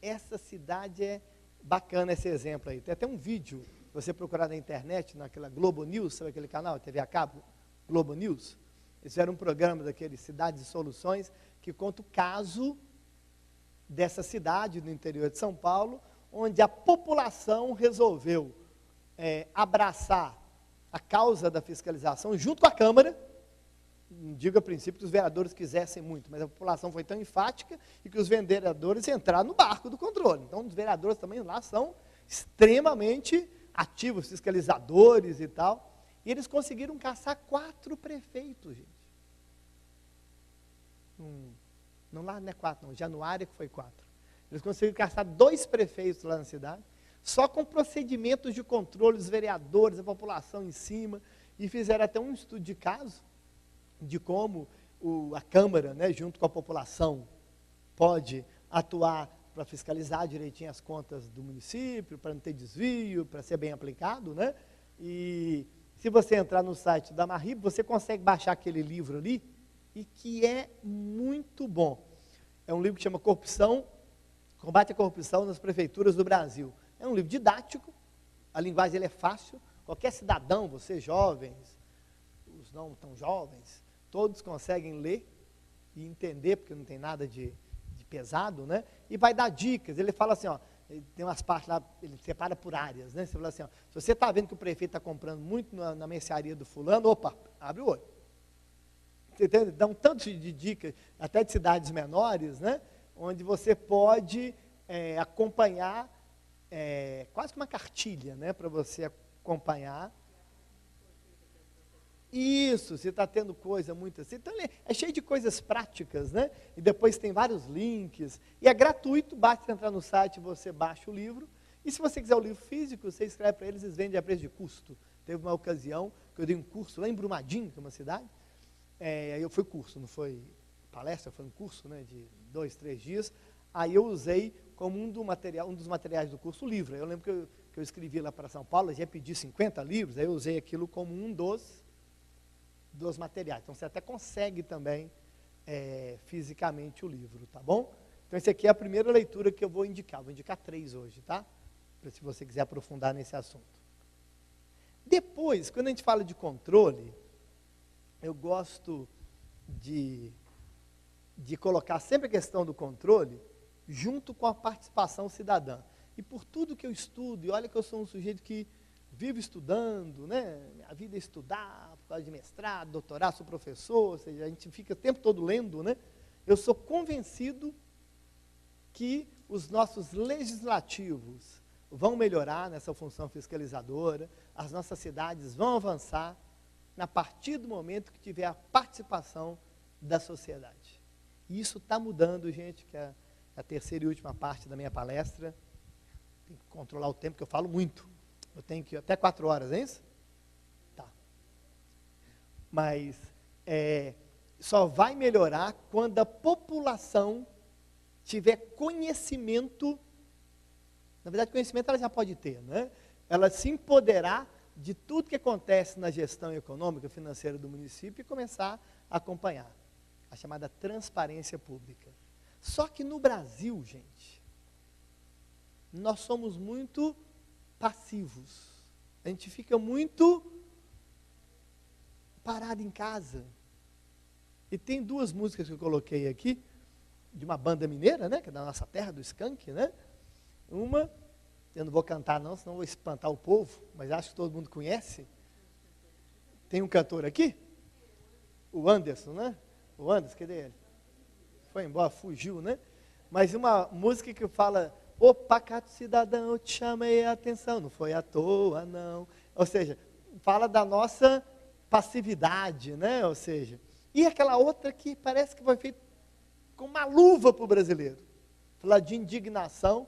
Essa cidade é bacana, esse exemplo aí. Tem até um vídeo, se você procurar na internet, naquela Globo News, sabe aquele canal, TV a cabo, Globo News? Eles fizeram um programa daquele Cidades e Soluções, que conta o caso dessa cidade no interior de São Paulo, onde a população resolveu abraçar a causa da fiscalização junto com a Câmara. Não digo a princípio que os vereadores quisessem muito, mas a população foi tão enfática e que os vereadores entraram no barco do controle. Então, os vereadores também lá são extremamente ativos, fiscalizadores e tal. E eles conseguiram caçar 4 prefeitos, gente. Não lá não é 4, não. Januário que foi 4. Eles conseguiram caçar 2 prefeitos lá na cidade, só com procedimentos de controle, os vereadores, a população em cima, e fizeram até um estudo de caso, de como a Câmara, né, junto com a população, pode atuar para fiscalizar direitinho as contas do município, para não ter desvio, para ser bem aplicado, né? E se você entrar no site da Amarribo, você consegue baixar aquele livro ali, e que é muito bom. É um livro que chama Corrupção, Combate à Corrupção nas Prefeituras do Brasil. É um livro didático, a linguagem dele é fácil, qualquer cidadão, vocês jovens, os não tão jovens, todos conseguem ler e entender, porque não tem nada de pesado, né? E vai dar dicas. Ele fala assim, ó, ele tem umas partes lá, ele separa por áreas, né? Você fala assim, ó, se você está vendo que o prefeito está comprando muito na mercearia do fulano, opa, abre o olho. Você entende? Dá um tanto de dicas, até de cidades menores, né? Onde você pode acompanhar, quase que uma cartilha, né? Para você acompanhar. Isso, você está tendo coisa muito assim. Então, é cheio de coisas práticas, né? E depois tem vários links. E é gratuito, basta entrar no site, você baixa o livro. E se você quiser o livro físico, você escreve para eles vendem a preço de custo. Teve uma ocasião que eu dei um curso lá em Brumadinho, que é uma cidade. Aí eu fui curso, não foi palestra, foi um curso, né, de 2, 3 dias. Aí eu usei como um dos materiais do curso o livro. Eu lembro que eu escrevi lá para São Paulo, já pedi 50 livros, aí eu usei aquilo como um dos materiais. Então, você até consegue também fisicamente o livro, tá bom? Então, esse aqui é a primeira leitura que eu vou indicar 3 hoje, tá? Se você quiser aprofundar nesse assunto. Depois, quando a gente fala de controle, eu gosto de colocar sempre a questão do controle junto com a participação cidadã. E por tudo que eu estudo, e olha que eu sou um sujeito que vivo estudando, né? Minha vida é estudar, por causa de mestrado, doutorado, sou professor, ou seja, a gente fica o tempo todo lendo, né? Eu sou convencido que os nossos legislativos vão melhorar nessa função fiscalizadora, as nossas cidades vão avançar a partir do momento que tiver a participação da sociedade. E isso está mudando, gente, que é a terceira e última parte da minha palestra. Tem que controlar o tempo, que eu falo muito. Eu tenho que ir até 4 horas, é isso? Tá. Mas só vai melhorar quando a população tiver conhecimento. Na verdade, conhecimento ela já pode ter, né? Ela se empoderar de tudo que acontece na gestão econômica, financeira do município e começar a acompanhar. A chamada transparência pública. Só que no Brasil, gente, nós somos muito passivos. A gente fica muito parado em casa. E tem 2 músicas que eu coloquei aqui, de uma banda mineira, né, que é da nossa terra, do Skank, né? Uma, eu não vou cantar não, senão vou espantar o povo, mas acho que todo mundo conhece. Tem um cantor aqui? O Anderson, né? O Anderson, cadê ele? Foi embora, fugiu, né? Mas uma música que fala, ô pacato cidadão, eu te chamei a atenção, não foi à toa, não. Ou seja, fala da nossa passividade, né? Ou seja, e aquela outra que parece que foi feita com uma luva para o brasileiro. Falar de indignação,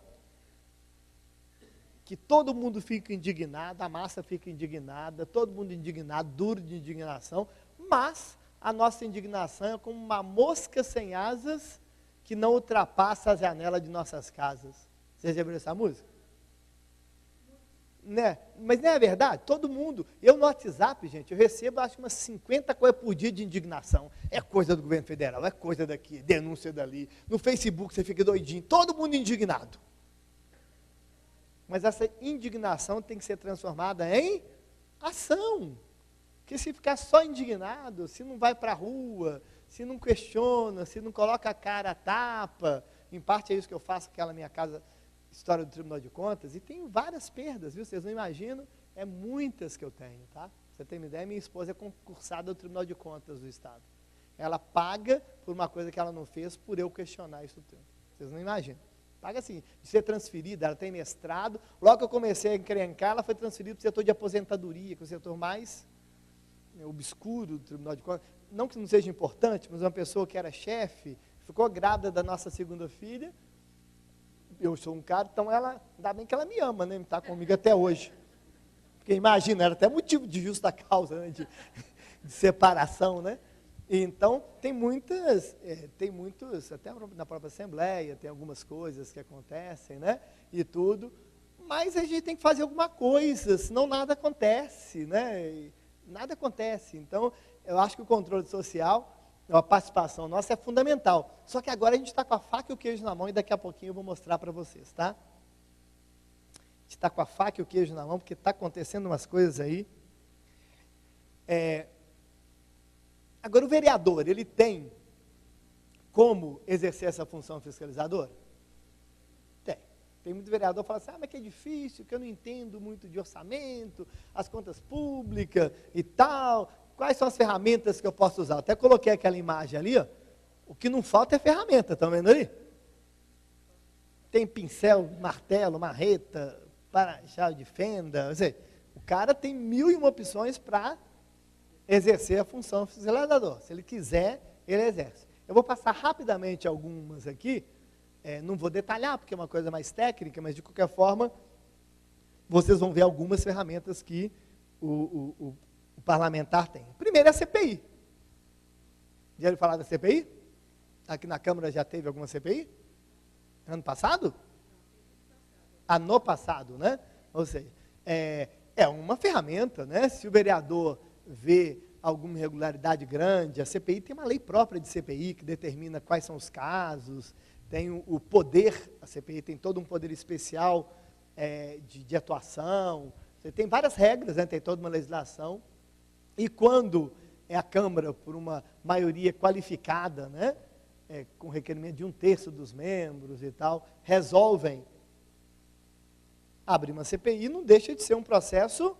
que todo mundo fica indignado, a massa fica indignada, todo mundo indignado, duro de indignação, mas a nossa indignação é como uma mosca sem asas que não ultrapassa a janela de nossas casas. Vocês já viram essa música? Né? Mas não é verdade? Todo mundo, eu no WhatsApp, gente, eu recebo acho umas 50 coisas por dia de indignação. É coisa do governo federal, é coisa daqui, denúncia dali. No Facebook você fica doidinho, todo mundo indignado. Mas essa indignação tem que ser transformada em ação. Porque se ficar só indignado, se não vai para a rua, se não questiona, se não coloca a cara a tapa, em parte é isso que eu faço aquela minha casa, história do Tribunal de Contas, e tenho várias perdas, viu? Vocês não imaginam, muitas que eu tenho, tá? Pra você ter uma ideia, minha esposa é concursada do Tribunal de Contas do Estado. Ela paga por uma coisa que ela não fez, por eu questionar isso tudo. Vocês não imaginam. Paga assim, de ser transferida, ela tem mestrado, logo que eu comecei a encrencar, ela foi transferida para o setor de aposentadoria, que é o setor mais obscuro do Tribunal de Contas. Não que não seja importante, mas uma pessoa que era chefe, ficou grávida da nossa segunda filha, eu sou um cara, então ela, ainda bem que ela me ama, né, está comigo até hoje. Porque imagina, era até motivo de justa causa, né, de separação, né? Então, tem muitos, até na própria Assembleia, tem algumas coisas que acontecem, né, e tudo, mas a gente tem que fazer alguma coisa, senão nada acontece, né, nada acontece. Então, eu acho que o controle social, a participação nossa é fundamental. Só que agora a gente está com a faca e o queijo na mão e daqui a pouquinho eu vou mostrar para vocês, tá? A gente está com a faca e o queijo na mão porque está acontecendo umas coisas aí. Agora, o vereador, ele tem como exercer essa função fiscalizadora? Tem. Tem muito vereador que fala assim, mas que é difícil, que eu não entendo muito de orçamento, as contas públicas e tal. Quais são as ferramentas que eu posso usar? Até coloquei aquela imagem ali, ó. O que não falta é ferramenta, estão vendo ali? Tem pincel, martelo, marreta, para-chave de fenda. Ou seja, o cara tem 1001 opções para exercer a função fiscalizador. Se ele quiser, ele exerce. Eu vou passar rapidamente algumas aqui. Não vou detalhar, porque é uma coisa mais técnica, mas de qualquer forma, vocês vão ver algumas ferramentas que o parlamentar tem. Primeiro é a CPI. Já ouviu falar da CPI? Aqui na Câmara já teve alguma CPI? Ano passado? Ano passado, né? Ou seja, é uma ferramenta, né? Se o vereador vê alguma irregularidade grande, a CPI tem uma lei própria de CPI que determina quais são os casos, tem o poder, a CPI tem todo um poder especial de atuação, você tem várias regras, né? Tem toda uma legislação, e quando a Câmara, por uma maioria qualificada, né? Com requerimento de 1/3 dos membros e tal, resolvem abrir uma CPI, não deixa de ser um processo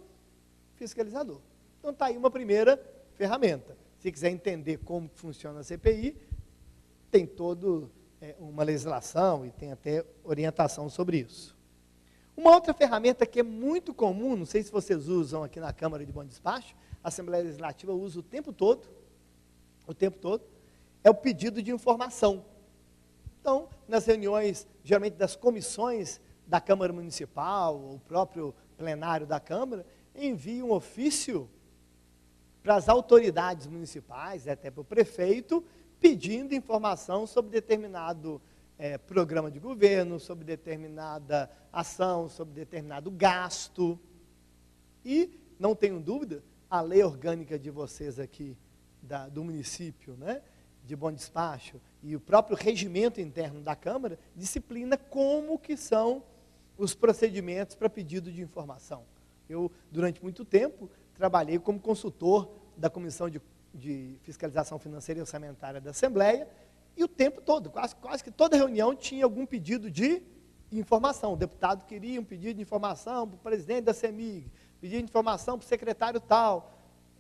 fiscalizador. Então está aí uma primeira ferramenta. Se quiser entender como funciona a CPI, tem todo uma legislação e tem até orientação sobre isso. Uma outra ferramenta que é muito comum, não sei se vocês usam aqui na Câmara de Bom Despacho, a Assembleia Legislativa usa o tempo todo, é o pedido de informação. Então, nas reuniões, geralmente das comissões da Câmara Municipal, ou o próprio plenário da Câmara, envia um ofício para as autoridades municipais, até para o prefeito, pedindo informação sobre determinado programa de governo, sobre determinada ação, sobre determinado gasto. E, não tenho dúvida, a lei orgânica de vocês aqui, do município, né, de Bom Despacho, e o próprio regimento interno da Câmara, disciplina como que são os procedimentos para pedido de informação. Eu, durante muito tempo, trabalhei como consultor da Comissão de Fiscalização Financeira e Orçamentária da Assembleia, e o tempo todo, quase que toda reunião tinha algum pedido de informação. O deputado queria um pedido de informação para o presidente da CEMIG, pedido de informação para o secretário tal.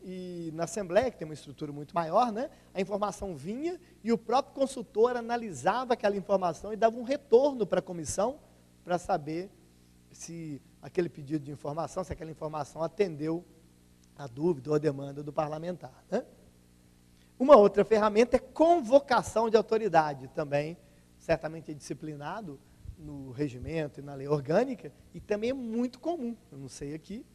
E na Assembleia, que tem uma estrutura muito maior, né, a informação vinha e o próprio consultor analisava aquela informação e dava um retorno para a comissão para saber se aquele pedido de informação, se aquela informação atendeu a dúvida ou a demanda do parlamentar, né? Uma outra ferramenta é convocação de autoridade, também certamente é disciplinado no regimento e na lei orgânica, e também é muito comum, eu não sei aqui,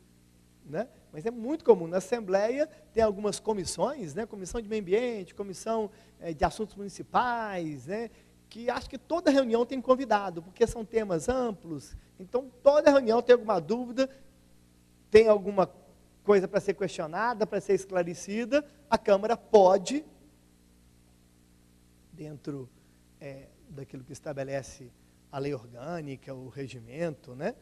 né? Mas é muito comum. Na Assembleia tem algumas comissões, né? Comissão de Meio Ambiente, Comissão de Assuntos Municipais, né? Que acho que toda reunião tem convidado, porque são temas amplos, então toda reunião tem alguma dúvida, tem alguma coisa para ser questionada, para ser esclarecida, a Câmara pode, dentro daquilo que estabelece a lei orgânica, o regimento, né?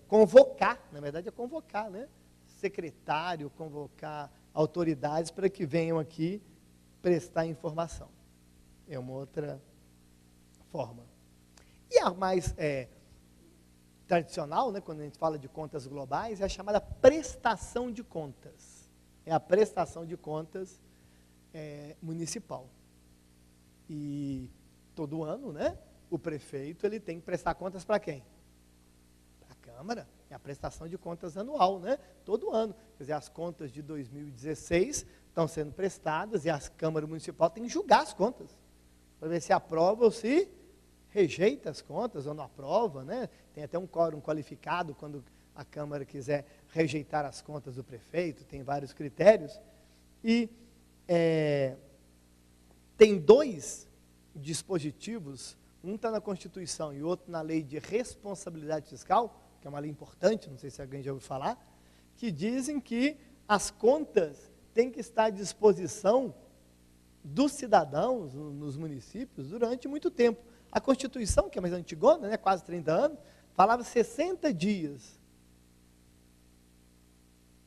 Convocar, na verdade é convocar, né? Secretário, convocar autoridades para que venham aqui prestar informação. É uma outra forma. E a mais tradicional, né, quando a gente fala de contas globais, é a chamada prestação de contas. É a prestação de contas municipal. E todo ano, né, o prefeito ele tem que prestar contas para quem? Para a Câmara. É a prestação de contas anual, né? Todo ano. Quer dizer, as contas de 2016 estão sendo prestadas e a Câmara Municipal tem que julgar as contas, para ver se aprova ou se rejeita as contas ou não aprova, né? Tem até um quórum qualificado quando a Câmara quiser rejeitar as contas do prefeito, tem vários critérios. E tem dois dispositivos, um está na Constituição e outro na Lei de Responsabilidade Fiscal, que é uma lei importante, não sei se alguém já ouviu falar, que dizem que as contas têm que estar à disposição dos cidadãos nos municípios durante muito tempo. A Constituição, que é mais antigona, né, quase 30 anos, falava 60 dias.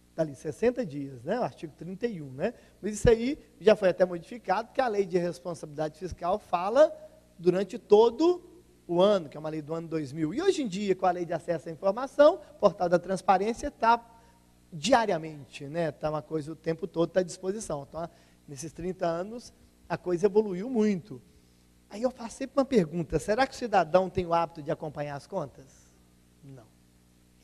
Está ali, 60 dias, né, o artigo 31. Né? Mas isso aí já foi até modificado, porque a Lei de Responsabilidade Fiscal fala durante todo o ano, que é uma lei do ano 2000. E hoje em dia, com a lei de acesso à informação, o portal da transparência está diariamente, né? Está uma coisa o tempo todo, está à disposição. Então, nesses 30 anos, a coisa evoluiu muito. Aí eu faço sempre uma pergunta, será que o cidadão tem o hábito de acompanhar as contas? Não.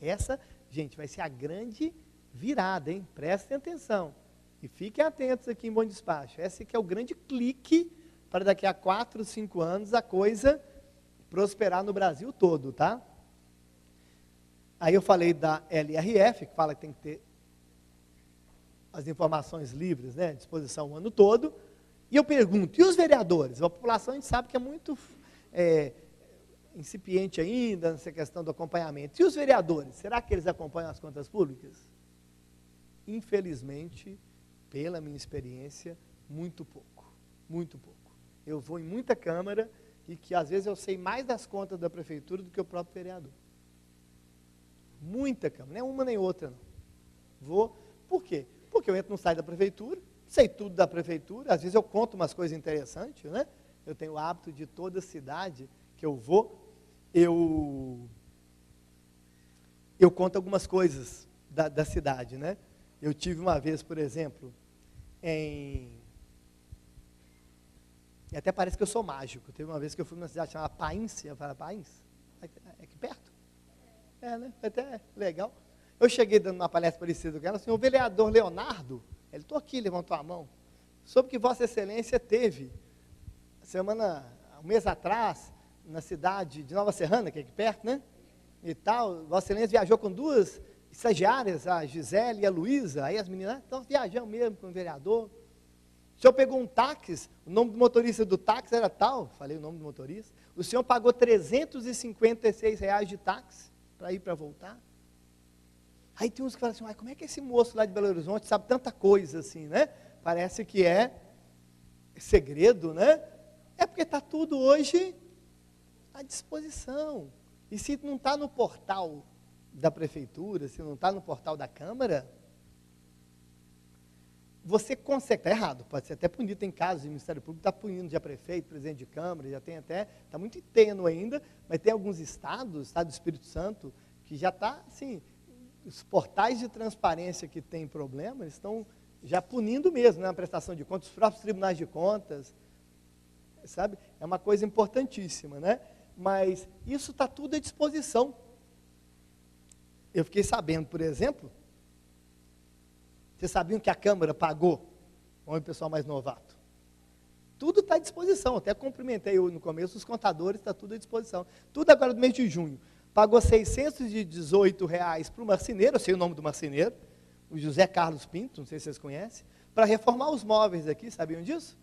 Essa, gente, vai ser a grande virada, hein? Prestem atenção. E fiquem atentos aqui em Bom Despacho. Esse aqui é o grande clique para daqui a 4, 5 anos a coisa prosperar no Brasil todo, tá? Aí eu falei da LRF, que fala que tem que ter as informações livres, né, à disposição o ano todo. E eu pergunto, e os vereadores? A população a gente sabe que é muito incipiente ainda nessa questão do acompanhamento. E os vereadores? Será que eles acompanham as contas públicas? Infelizmente, pela minha experiência, muito pouco. Muito pouco. Eu vou em muita Câmara e que às vezes eu sei mais das contas da prefeitura do que o próprio vereador. Muita Câmara, não é uma nem outra, não. Vou, por quê? Porque eu entro no site da prefeitura, sei tudo da prefeitura, às vezes eu conto umas coisas interessantes, né? Eu tenho o hábito de toda cidade que eu vou, eu conto algumas coisas da cidade, né? Eu tive uma vez, por exemplo, e até parece que eu sou mágico. Teve uma vez que eu fui numa cidade chamada Pains, eu falei, Pains? É aqui perto? É, né? Até legal. Eu cheguei dando uma palestra parecida com ela, assim, o vereador Leonardo, ele estou aqui, levantou a mão, soube que Vossa Excelência teve, um mês atrás, na cidade de Nova Serrana, que é aqui perto, né? E tal, Vossa Excelência viajou com 2 estagiárias, a Gisele e a Luísa, aí as meninas, então viajamos mesmo com o vereador. O senhor pegou um táxi, o nome do motorista do táxi era tal, falei o nome do motorista, o senhor pagou R$356 de táxi para ir para voltar. Aí tem uns que falam assim, como é que esse moço lá de Belo Horizonte sabe tanta coisa assim, né? Parece que é segredo, né? É porque está tudo hoje à disposição. E se não está no portal da prefeitura, se não está no portal da Câmara, você consegue, está errado, pode ser até punido, tem casos de Ministério Público, está punindo já prefeito, presidente de Câmara, já tem até, está muito tênue ainda, mas tem alguns estados, estado do Espírito Santo, que já está, assim, os portais de transparência que têm problema, eles estão já punindo mesmo, né, a prestação de contas, os próprios tribunais de contas, sabe? É uma coisa importantíssima, né? Mas isso está tudo à disposição. Eu fiquei sabendo, por exemplo, vocês sabiam que a Câmara pagou, o pessoal mais novato? Tudo está à disposição, até cumprimentei no começo, os contadores, está tudo à disposição. Tudo agora do mês de junho. Pagou R$618 para o marceneiro, eu sei o nome do marceneiro, o José Carlos Pinto, não sei se vocês conhecem, para reformar os móveis aqui, sabiam disso?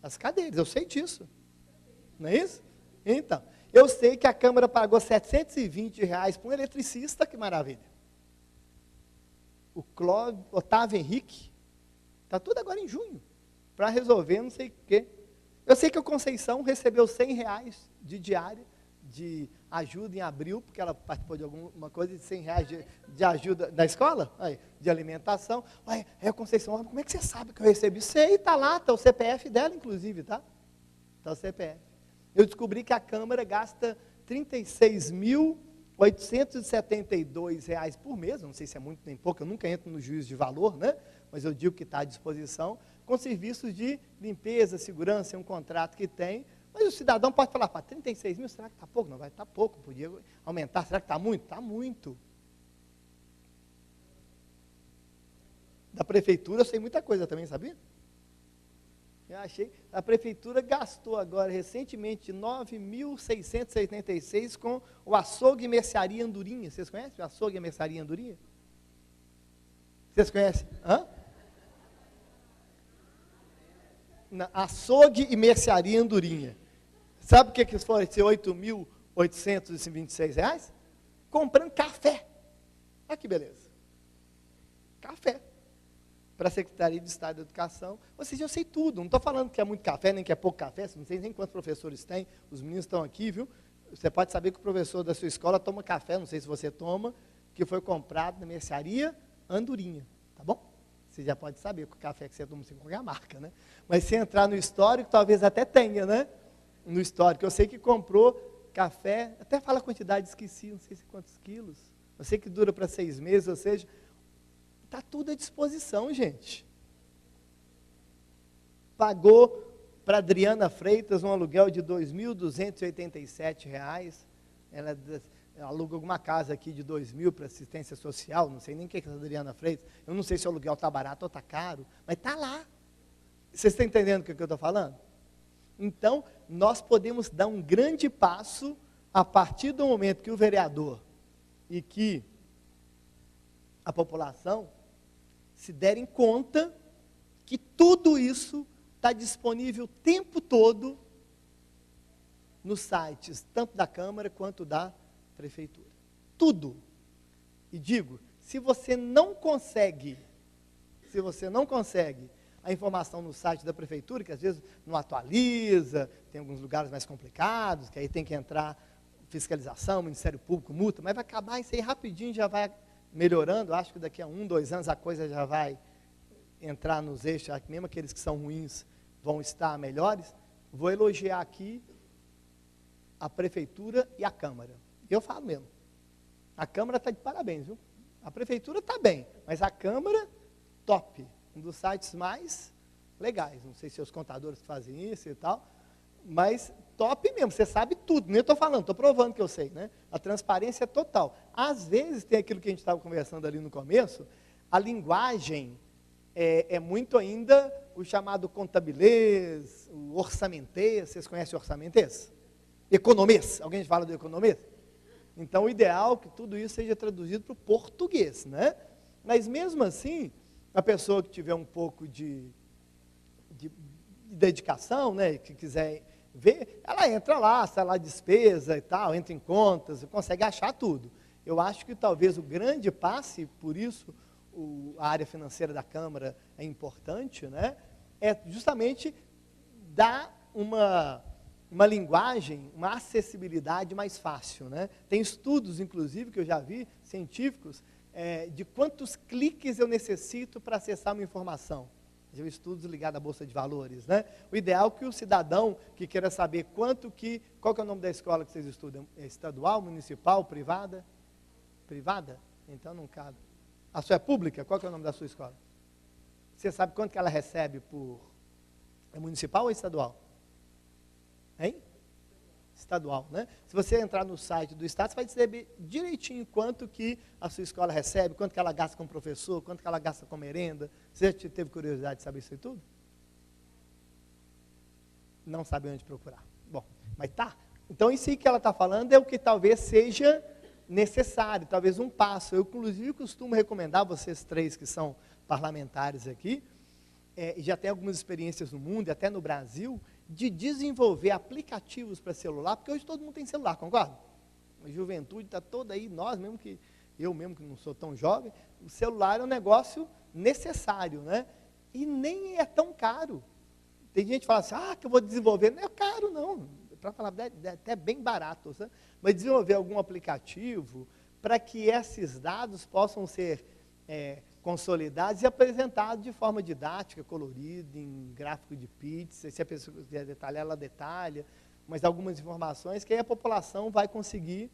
As cadeiras, eu sei disso. Não é isso? Então, eu sei que a Câmara pagou R$720 para um eletricista, que maravilha. O Otávio Henrique, está tudo agora em junho, para resolver não sei o quê. Eu sei que a Conceição recebeu R$100 de diária, de ajuda em abril, porque ela participou de alguma coisa, de R$100 de ajuda da escola, aí, de alimentação. Aí a Conceição, como é que você sabe que eu recebi? Sei, está lá, está o CPF dela, inclusive, tá? Está o CPF. Eu descobri que a Câmara gasta R$36.872 por mês, não sei se é muito nem pouco, eu nunca entro no juízo de valor, né? Mas eu digo que está à disposição, com serviços de limpeza, segurança, é um contrato que tem. Mas o cidadão pode falar, 36 mil, será que está pouco? Não, vai estar pouco, podia aumentar, será que está muito? Está muito. Da prefeitura eu sei muita coisa também, sabia? Eu achei, a prefeitura gastou agora, recentemente, 9.676 com o açougue e mercearia Andorinha. Vocês conhecem o açougue e mercearia Andorinha? Vocês conhecem? Hã? Açougue e mercearia Andorinha. Sabe o que foram esses R$8.826? Comprando café. Olha que beleza. Café. Para a Secretaria de Estado da Educação. Ou seja, eu sei tudo. Não estou falando que é muito café, nem que é pouco café. Não sei nem quantos professores tem. Os meninos estão aqui, viu? Você pode saber que o professor da sua escola toma café, não sei se você toma, que foi comprado na mercearia Andorinha. Tá bom? Você já pode saber que o café que você toma, você qualquer marca, né? Mas se entrar no histórico, talvez até tenha, né? no histórico. Eu sei que comprou café, até fala a quantidade, esqueci, não sei se quantos quilos. Eu sei que dura para 6 meses, ou seja, está tudo à disposição, gente. Pagou para Adriana Freitas um aluguel de R$ 2.287. Ela aluga alguma casa aqui de 2.000 para assistência social, não sei nem o que é essa Adriana Freitas. Eu não sei se o aluguel está barato ou está caro, mas está lá. Vocês estão entendendo o que eu estou falando? Então, nós podemos dar um grande passo a partir do momento que o vereador e que a população se derem conta que tudo isso está disponível o tempo todo nos sites, tanto da Câmara quanto da Prefeitura. Tudo. E digo, se você não consegue a informação no site da Prefeitura, que às vezes não atualiza, tem alguns lugares mais complicados, que aí tem que entrar fiscalização, Ministério Público, multa, mas vai acabar isso aí rapidinho, já vai melhorando. Acho que daqui a 1, 2 anos a coisa já vai entrar nos eixos, mesmo aqueles que são ruins vão estar melhores. Vou elogiar aqui a Prefeitura e a Câmara. Eu falo mesmo, a Câmara está de parabéns, viu? A Prefeitura está bem, mas a Câmara, top. Um dos sites mais legais. Não sei se os contadores fazem isso e tal, mas top mesmo, você sabe tudo. Nem eu estou falando, estou provando que eu sei, né? A transparência é total. Às vezes tem aquilo que a gente estava conversando ali no começo, a linguagem é muito ainda o chamado contabilês, o orçamentês. Vocês conhecem o orçamentês? Economês. Alguém fala do economês? Então, o ideal é que tudo isso seja traduzido para o português, né? Mas mesmo assim, a pessoa que tiver um pouco de dedicação, né, que quiser ver, ela entra lá, sai lá despesa e tal, entra em contas, consegue achar tudo. Eu acho que talvez o grande passe, por isso a área financeira da Câmara é importante, né, é justamente dar uma linguagem, uma acessibilidade mais fácil, né? Tem estudos, inclusive, que eu já vi, científicos, de quantos cliques eu necessito para acessar uma informação. Já vi estudos ligados à Bolsa de Valores, né? O ideal é que o cidadão que queira saber qual que é o nome da escola que vocês estudam? É estadual, municipal, privada? Privada? Então não cabe. A sua é pública? Qual que é o nome da sua escola? Você sabe quanto que ela recebe por... É municipal ou estadual? Hein? Estadual, né? Se você entrar no site do Estado, você vai saber direitinho quanto que a sua escola recebe, quanto que ela gasta com o professor, quanto que ela gasta com merenda. Você já teve curiosidade de saber isso aí tudo? Não sabe onde procurar. Bom, mas tá. Então, isso aí que ela está falando é o que talvez seja necessário, talvez um passo. Eu, inclusive, costumo recomendar, vocês três que são parlamentares aqui, e já tem algumas experiências no mundo e até no Brasil, de desenvolver aplicativos para celular, porque hoje todo mundo tem celular, concorda? A juventude está toda aí, eu mesmo que não sou tão jovem, o celular é um negócio necessário, né? E nem é tão caro. Tem gente que fala assim, que eu vou desenvolver, não é caro não, para falar a verdade, é até bem barato, sabe? Mas desenvolver algum aplicativo para que esses dados possam ser consolidados e apresentados de forma didática, colorida, em gráfico de pizza. Se a pessoa quiser detalhar, ela detalha, mas algumas informações que aí a população vai conseguir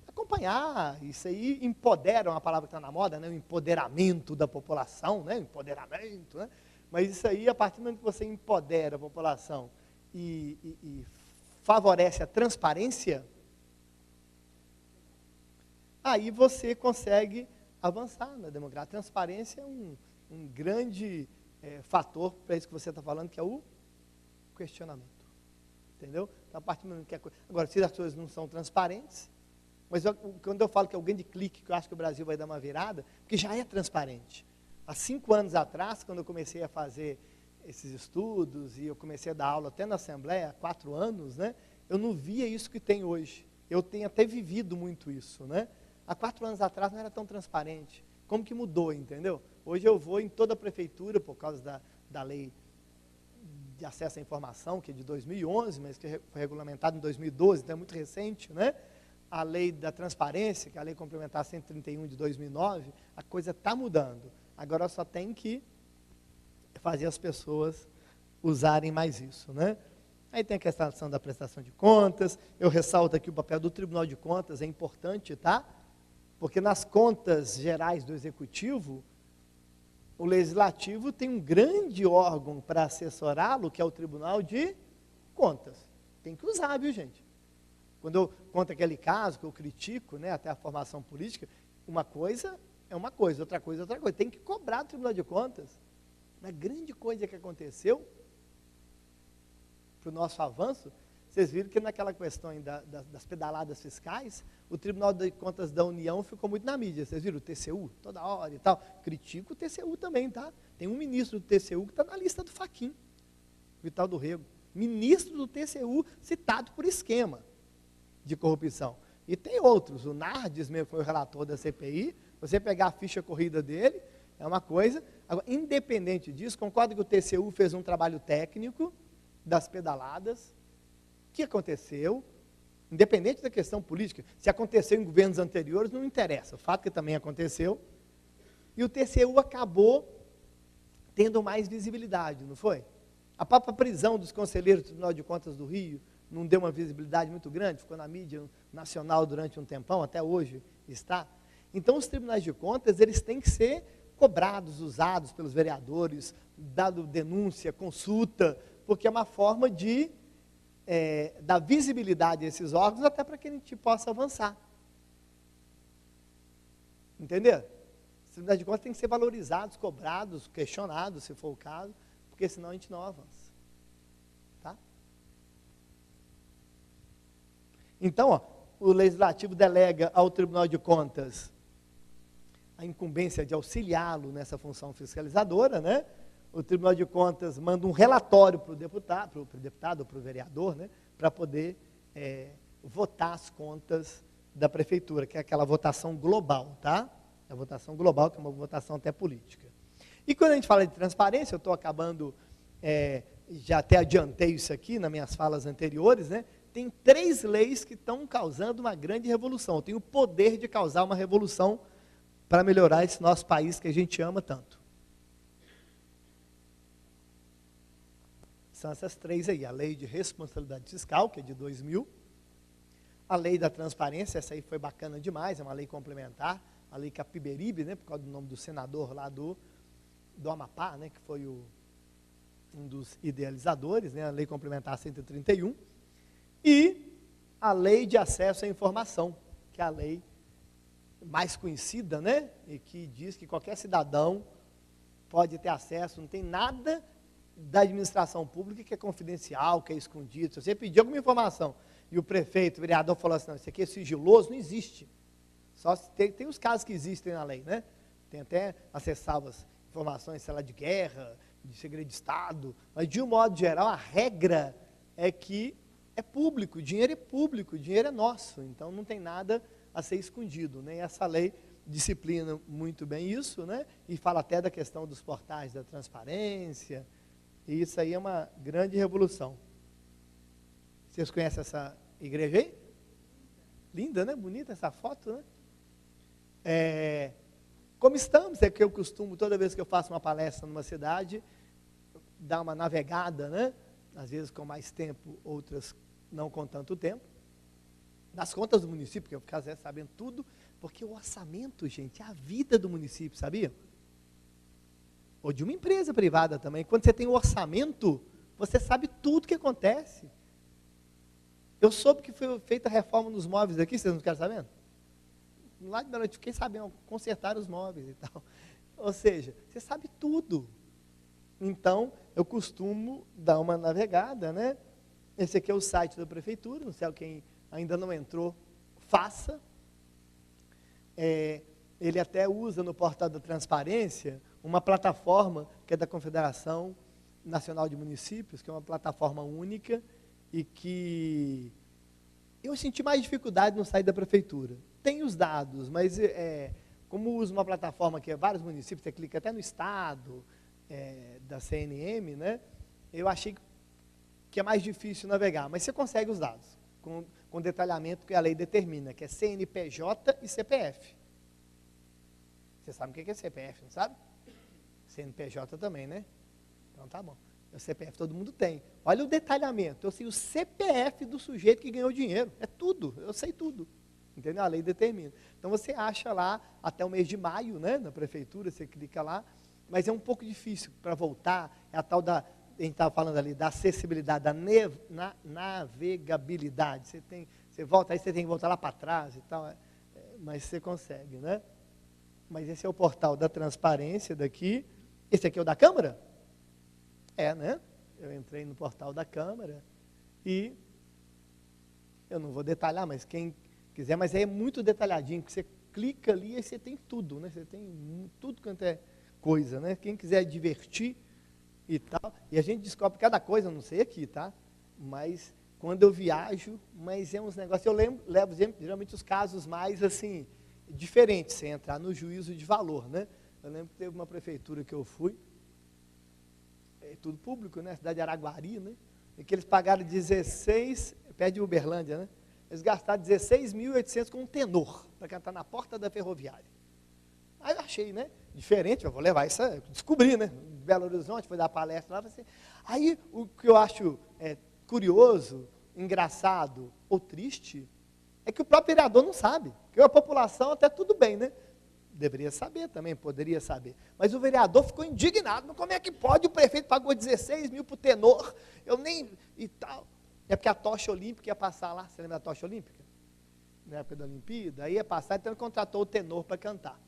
acompanhar. Isso aí empodera, uma palavra que está na moda, né? O empoderamento da população, né? Empoderamento, né? Mas isso aí, a partir do momento que você empodera a população e favorece a transparência, aí você consegue avançar na democracia. A transparência é um grande fator para isso que você está falando, que é o questionamento. Entendeu? Então, a partir do momento que agora, se as coisas não são transparentes, mas quando eu falo que é o grande clique, que eu acho que o Brasil vai dar uma virada, porque já é transparente. Há 5 anos atrás, quando eu comecei a fazer esses estudos, e eu comecei a dar aula até na Assembleia, há 4 anos, né, eu não via isso que tem hoje. Eu tenho até vivido muito isso, né? Há 4 anos atrás não era tão transparente. Como que mudou, entendeu? Hoje eu vou em toda a prefeitura, por causa da lei de acesso à informação, que é de 2011, mas que foi regulamentada em 2012, então é muito recente, né? A lei da transparência, que é a lei complementar 131 de 2009, a coisa está mudando. Agora só tem que fazer as pessoas usarem mais isso, né? Aí tem a questão da prestação de contas. Eu ressalto aqui o papel do Tribunal de Contas, é importante, tá? Porque nas contas gerais do Executivo, o Legislativo tem um grande órgão para assessorá-lo, que é o Tribunal de Contas. Tem que usar, viu, gente? Quando eu conto aquele caso que eu critico, né, até a formação política, uma coisa é uma coisa, outra coisa é outra coisa. Tem que cobrar do Tribunal de Contas. Uma grande coisa que aconteceu para o nosso avanço, vocês viram que naquela questão das pedaladas fiscais, o Tribunal de Contas da União ficou muito na mídia. Vocês viram o TCU, toda hora e tal. Critico o TCU também, tá? Tem um ministro do TCU que está na lista do Fachin, Vital do Rego. Ministro do TCU citado por esquema de corrupção. E tem outros, o Nardes mesmo foi o relator da CPI, você pegar a ficha corrida dele, é uma coisa. Agora, independente disso, concordo que o TCU fez um trabalho técnico das pedaladas. O que aconteceu? Independente da questão política, se aconteceu em governos anteriores, não interessa, o fato é que também aconteceu. E o TCU acabou tendo mais visibilidade, não foi? A própria prisão dos conselheiros do Tribunal de Contas do Rio não deu uma visibilidade muito grande, ficou na mídia nacional durante um tempão, até hoje está. Então, os tribunais de contas, eles têm que ser cobrados, usados pelos vereadores, dado denúncia, consulta, porque é uma forma de dar visibilidade a esses órgãos, até para que a gente possa avançar. Entendeu? Os tribunais de contas têm que ser valorizados, cobrados, questionados, se for o caso, porque senão a gente não avança. Tá? Então, ó, o Legislativo delega ao Tribunal de Contas a incumbência de auxiliá-lo nessa função fiscalizadora, né? O Tribunal de Contas manda um relatório para o deputado, para o vereador, né? Para poder votar as contas da prefeitura, que é aquela votação global, tá? A votação global, que é uma votação até política. E quando a gente fala de transparência, eu estou acabando, já até adiantei isso aqui nas minhas falas anteriores, né? Tem 3 leis que estão causando uma grande revolução. Tem o poder de causar uma revolução para melhorar esse nosso país que a gente ama tanto. São essas 3 aí. A lei de responsabilidade fiscal, que é de 2000. A lei da transparência, essa aí foi bacana demais, é uma lei complementar. A lei Capiberibe, né, por causa do nome do senador lá do Amapá, né, que foi um dos idealizadores, né, a lei complementar 131. E a lei de acesso à informação, que é a lei mais conhecida, né, e que diz que qualquer cidadão pode ter acesso, não tem nada da administração pública que é confidencial, que é escondido. Se você pedir alguma informação e o prefeito, o vereador falou assim, não, isso aqui é sigiloso, não existe. Só tem os casos que existem na lei, né? Tem até acessar as informações, sei lá, de guerra, de segredo de Estado, mas de um modo geral, a regra é que é público, o dinheiro é nosso, então não tem nada a ser escondido, né? E essa lei disciplina muito bem isso, né? E fala até da questão dos portais da transparência, e isso aí é uma grande revolução. Vocês conhecem essa igreja aí? Linda, né? Bonita essa foto, né? Como estamos, é que eu costumo, toda vez que eu faço uma palestra numa cidade, dar uma navegada, né? Às vezes com mais tempo, outras não com tanto tempo, das contas do município, que eu ficar sabendo tudo, porque o orçamento, gente, é a vida do município, sabia? Ou de uma empresa privada também. Quando você tem um orçamento, você sabe tudo o que acontece. Eu soube que foi feita a reforma nos móveis aqui, vocês não ficaram sabendo? Lá de noite, fiquei sabendo, consertar os móveis e tal. Ou seja, você sabe tudo. Então, eu costumo dar uma navegada, né? Esse aqui é o site da prefeitura, não sei quem ainda não entrou, faça. Ele até usa no portal da transparência uma plataforma que é da Confederação Nacional de Municípios, que é uma plataforma única e que eu senti mais dificuldade no site da prefeitura. Tem os dados, mas como usa uma plataforma que é vários municípios, você clica até no estado, da CNM, né? Eu achei que é mais difícil navegar, mas você consegue os dados, com detalhamento que a lei determina, que é CNPJ e CPF. Você sabe o que é CPF, não sabe? CNPJ também, né? Então tá bom. O CPF todo mundo tem. Olha o detalhamento. Eu sei o CPF do sujeito que ganhou dinheiro. É tudo. Eu sei tudo. Entendeu? A lei determina. Então, você acha lá até o mês de maio, né, na prefeitura, você clica lá, mas é um pouco difícil para voltar. É a tal da, a gente estava falando ali, da acessibilidade, da navegabilidade. Você volta, aí você tem que voltar lá para trás e tal, mas você consegue, né? Mas esse é o portal da transparência daqui. Esse aqui é o da Câmara? Né? Eu entrei no portal da Câmara e eu não vou detalhar, mas quem quiser, mas é muito detalhadinho, que você clica ali e você tem tudo, né? Você tem tudo quanto é coisa, né? Quem quiser divertir e tal, e a gente descobre cada coisa, não sei aqui, tá? Mas quando eu viajo, mas é uns negócios, eu levo geralmente os casos mais, assim, diferentes, sem entrar no juízo de valor, né? Eu lembro que teve uma prefeitura que eu fui, é tudo público, né? Cidade de Araguari, né? E que eles pagaram 16, perto de Uberlândia, né? Eles gastaram 16.800 com um tenor, para cantar na porta da ferroviária. Aí eu achei, né? Diferente, eu vou levar isso, descobri, né? Belo Horizonte, foi dar palestra lá. Assim. Aí, o que eu acho curioso, engraçado ou triste, é que o próprio vereador não sabe. Porque a população até tudo bem, né? Deveria saber também, poderia saber. Mas o vereador ficou indignado. Mas como é que pode? O prefeito pagou 16 mil para o tenor, eu nem... e tal. É porque a tocha olímpica ia passar lá, você lembra da tocha olímpica? Na época da Olimpíada, aí ia passar, então ele contratou o tenor para cantar.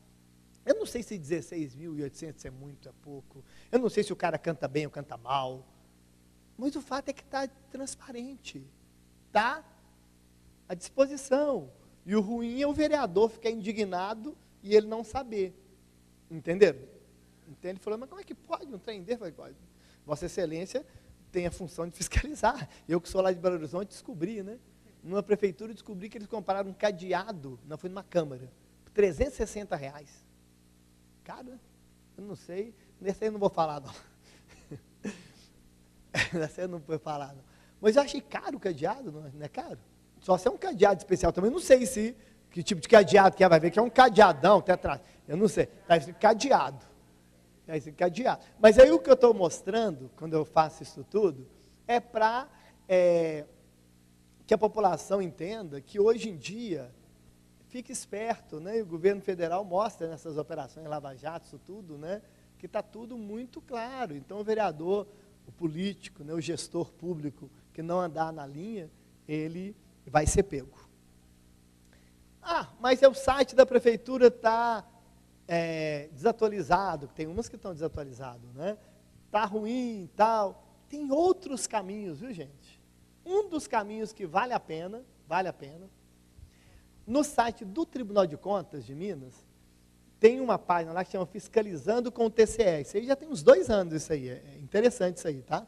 Eu não sei se 16.800 é muito, é pouco. Eu não sei se o cara canta bem ou canta mal. Mas o fato é que está transparente. Está à disposição. E o ruim é o vereador ficar indignado e ele não saber. Entenderam? Então ele falou, mas como é que pode um trem desse? Vossa Excelência tem a função de fiscalizar. Eu que sou lá de Belo Horizonte descobri, né? Numa prefeitura descobri que eles compraram um cadeado, não foi numa câmara, por R$360. Cara, eu não sei, nesse aí eu não vou falar não. Nesse aí eu não vou falar não. Mas eu achei caro o cadeado, não é caro? Só se é um cadeado especial também, não sei que tipo de cadeado que é, vai ver que é um cadeadão, até atrás. Eu não sei, está escrito cadeado. Está escrito cadeado. Mas aí o que eu estou mostrando, quando eu faço isso tudo, é para que a população entenda que hoje em dia, fique esperto, né? E o governo federal mostra nessas operações Lava Jato, isso tudo, né? Que está tudo muito claro. Então o vereador, o político, né? O gestor público que não andar na linha, ele vai ser pego. Mas o site da prefeitura está desatualizado, tem umas que estão desatualizadas, né? Está ruim e tal. Tem outros caminhos, viu, gente? Um dos caminhos que vale a pena, no site do Tribunal de Contas de Minas, tem uma página lá que chama Fiscalizando com o TCE. Isso aí já tem uns 2 anos, isso aí. É interessante isso aí, tá?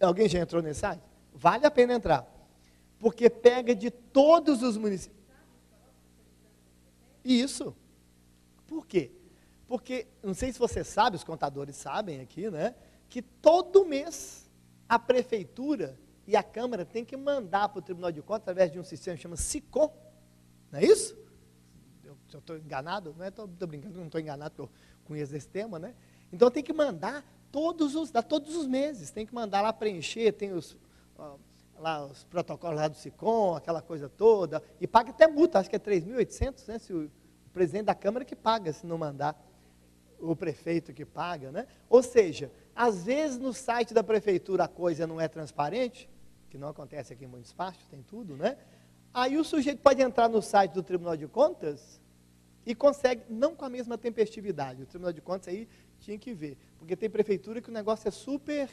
Alguém já entrou nesse site? Vale a pena entrar. Porque pega de todos os municípios. Isso. Por quê? Porque, não sei se você sabe, os contadores sabem aqui, né? Que todo mês a prefeitura e a Câmara tem que mandar para o Tribunal de Contas, através de um sistema que chama SICOM, não é isso? Eu estou enganado? Não estou brincando, não estou enganado, porque eu conheço esse tema, né? Então tem que mandar todos os meses, tem que mandar lá preencher, tem os protocolos lá do SICOM, aquela coisa toda, e paga até multa, acho que é 3.800, né? Se o presidente da Câmara que paga, se não mandar, o prefeito que paga, né? Ou seja, às vezes no site da prefeitura a coisa não é transparente, que não acontece aqui em muitos espaços, tem tudo, né? Aí o sujeito pode entrar no site do Tribunal de Contas e consegue, não com a mesma tempestividade, o Tribunal de Contas aí tinha que ver, porque tem prefeitura que o negócio é super,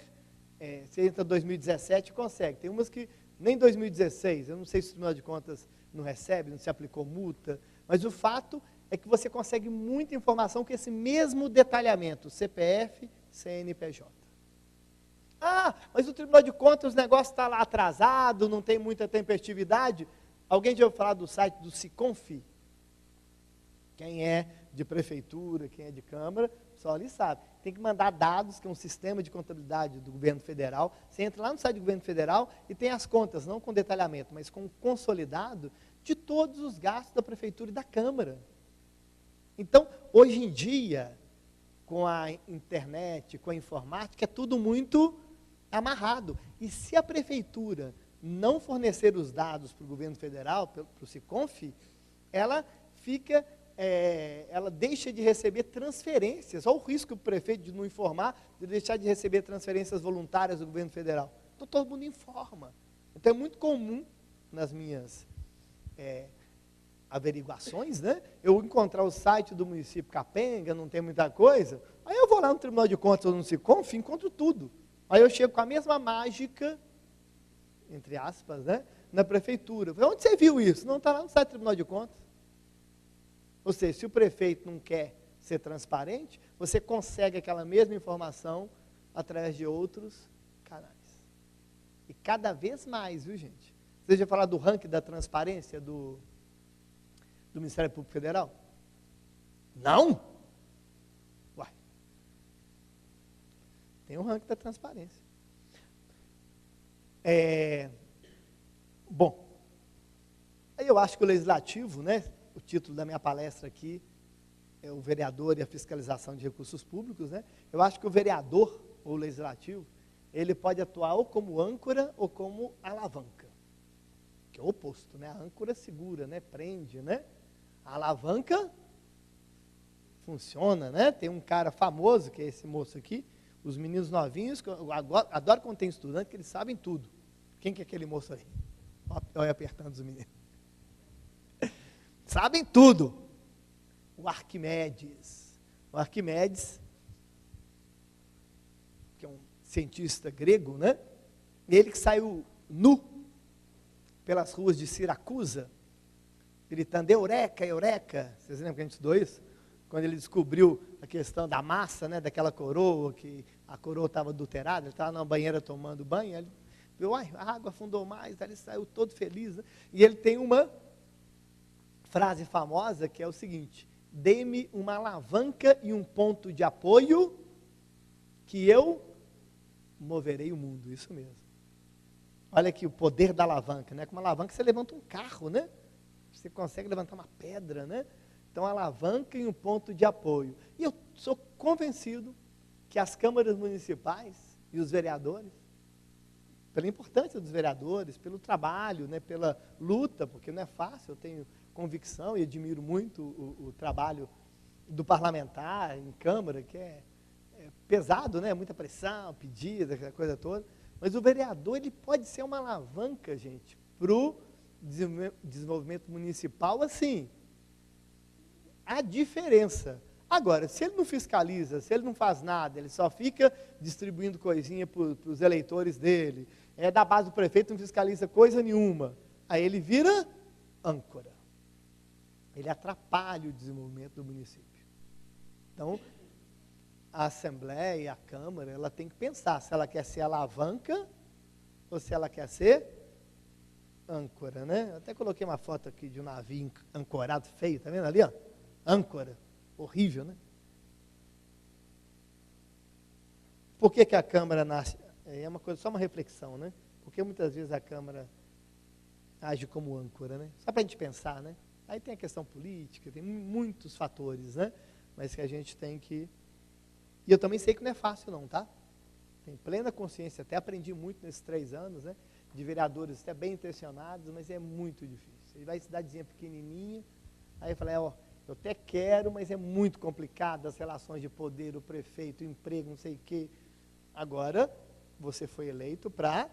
você entra em 2017 e consegue, tem umas que nem 2016, eu não sei se o Tribunal de Contas não recebe, não se aplicou multa, mas o fato é que você consegue muita informação com esse mesmo detalhamento, CPF, CNPJ. Mas o Tribunal de Contas, o negócio está lá atrasado, não tem muita tempestividade. Alguém já ouviu falar do site do Siconfi? Quem é de prefeitura, quem é de Câmara, só ali sabe. Tem que mandar dados, que é um sistema de contabilidade do governo federal. Você entra lá no site do governo federal e tem as contas, não com detalhamento, mas com consolidado de todos os gastos da prefeitura e da Câmara. Então, hoje em dia, com a internet, com a informática, é tudo muito amarrado. E se a prefeitura não fornecer os dados para o governo federal, para o SICONF, ela fica, ela deixa de receber transferências. Olha o risco do prefeito de não informar, de deixar de receber transferências voluntárias do governo federal. Então, todo mundo informa. Então, é muito comum nas minhas averiguações, né? Eu encontrar o site do município capenga, não tem muita coisa, aí eu vou lá no Tribunal de Contas ou no SICONF e encontro tudo. Aí eu chego com a mesma mágica, entre aspas, né, na prefeitura. Eu falei, onde você viu isso? Não, está lá no site do Tribunal de Contas. Ou seja, se o prefeito não quer ser transparente, você consegue aquela mesma informação através de outros canais. E cada vez mais, viu, gente? Você já falou do ranking da transparência do Ministério Público Federal? Não? Uai. Tem um ranking da transparência. Bom, aí eu acho que o legislativo, né, o título da minha palestra aqui é o vereador e a fiscalização de recursos públicos, né? Eu acho que o vereador, ou o legislativo, ele pode atuar ou como âncora ou como alavanca, que é o oposto, né? A âncora segura, né? Prende, né? A alavanca funciona, né? Tem um cara famoso, que é esse moço aqui, os meninos novinhos, que eu adoro quando tem estudante, que eles sabem tudo. Quem que é aquele moço aí? Olha apertando os meninos. Sabem tudo. O Arquimedes. O Arquimedes, que é um cientista grego, né? Ele que saiu nu pelas ruas de Siracusa, gritando, eureka, eureka. Vocês lembram que a gente estudou isso? Quando ele descobriu a questão da massa, né, daquela coroa, que a coroa estava adulterada, ele estava na banheira tomando banho, ele viu, a água afundou mais, aí ele saiu todo feliz. Né? E ele tem uma frase famosa que é o seguinte, dê-me uma alavanca e um ponto de apoio que eu moverei o mundo, isso mesmo. Olha aqui o poder da alavanca, né? Com uma alavanca você levanta um carro, né? Você consegue levantar uma pedra, né? Então, alavanca e um ponto de apoio. E eu sou convencido que as câmaras municipais e os vereadores, pela importância dos vereadores, pelo trabalho, né, pela luta, porque não é fácil, eu tenho convicção e admiro muito o trabalho do parlamentar em câmara, que é pesado, né? Muita pressão, pedido, aquela coisa toda. Mas o vereador, ele pode ser uma alavanca, gente, para o desenvolvimento municipal, assim, a diferença. Agora, se ele não fiscaliza, se ele não faz nada, ele só fica distribuindo coisinha para os eleitores dele, da base do prefeito, não fiscaliza coisa nenhuma, aí ele vira âncora. Ele atrapalha o desenvolvimento do município. Então, a Assembleia, a Câmara, ela tem que pensar se ela quer ser alavanca ou se ela quer ser âncora, né? Eu até coloquei uma foto aqui de um navio ancorado feio, tá vendo ali, ó? Âncora, horrível, né? Por que que a Câmara nasce? É uma coisa, só uma reflexão, né? Porque muitas vezes a Câmara age como âncora, né? Só para a gente pensar, né? Aí tem a questão política, tem muitos fatores, né? Mas que a gente tem que... E eu também sei que não é fácil não, tá? Tenho plena consciência, até aprendi muito nesses 3 anos, né? De vereadores até bem intencionados, mas é muito difícil. Ele vai cidadezinha pequenininha, aí eu falei, ó, eu até quero, mas é muito complicado as relações de poder, o prefeito, o emprego, não sei o quê. Agora, você foi eleito para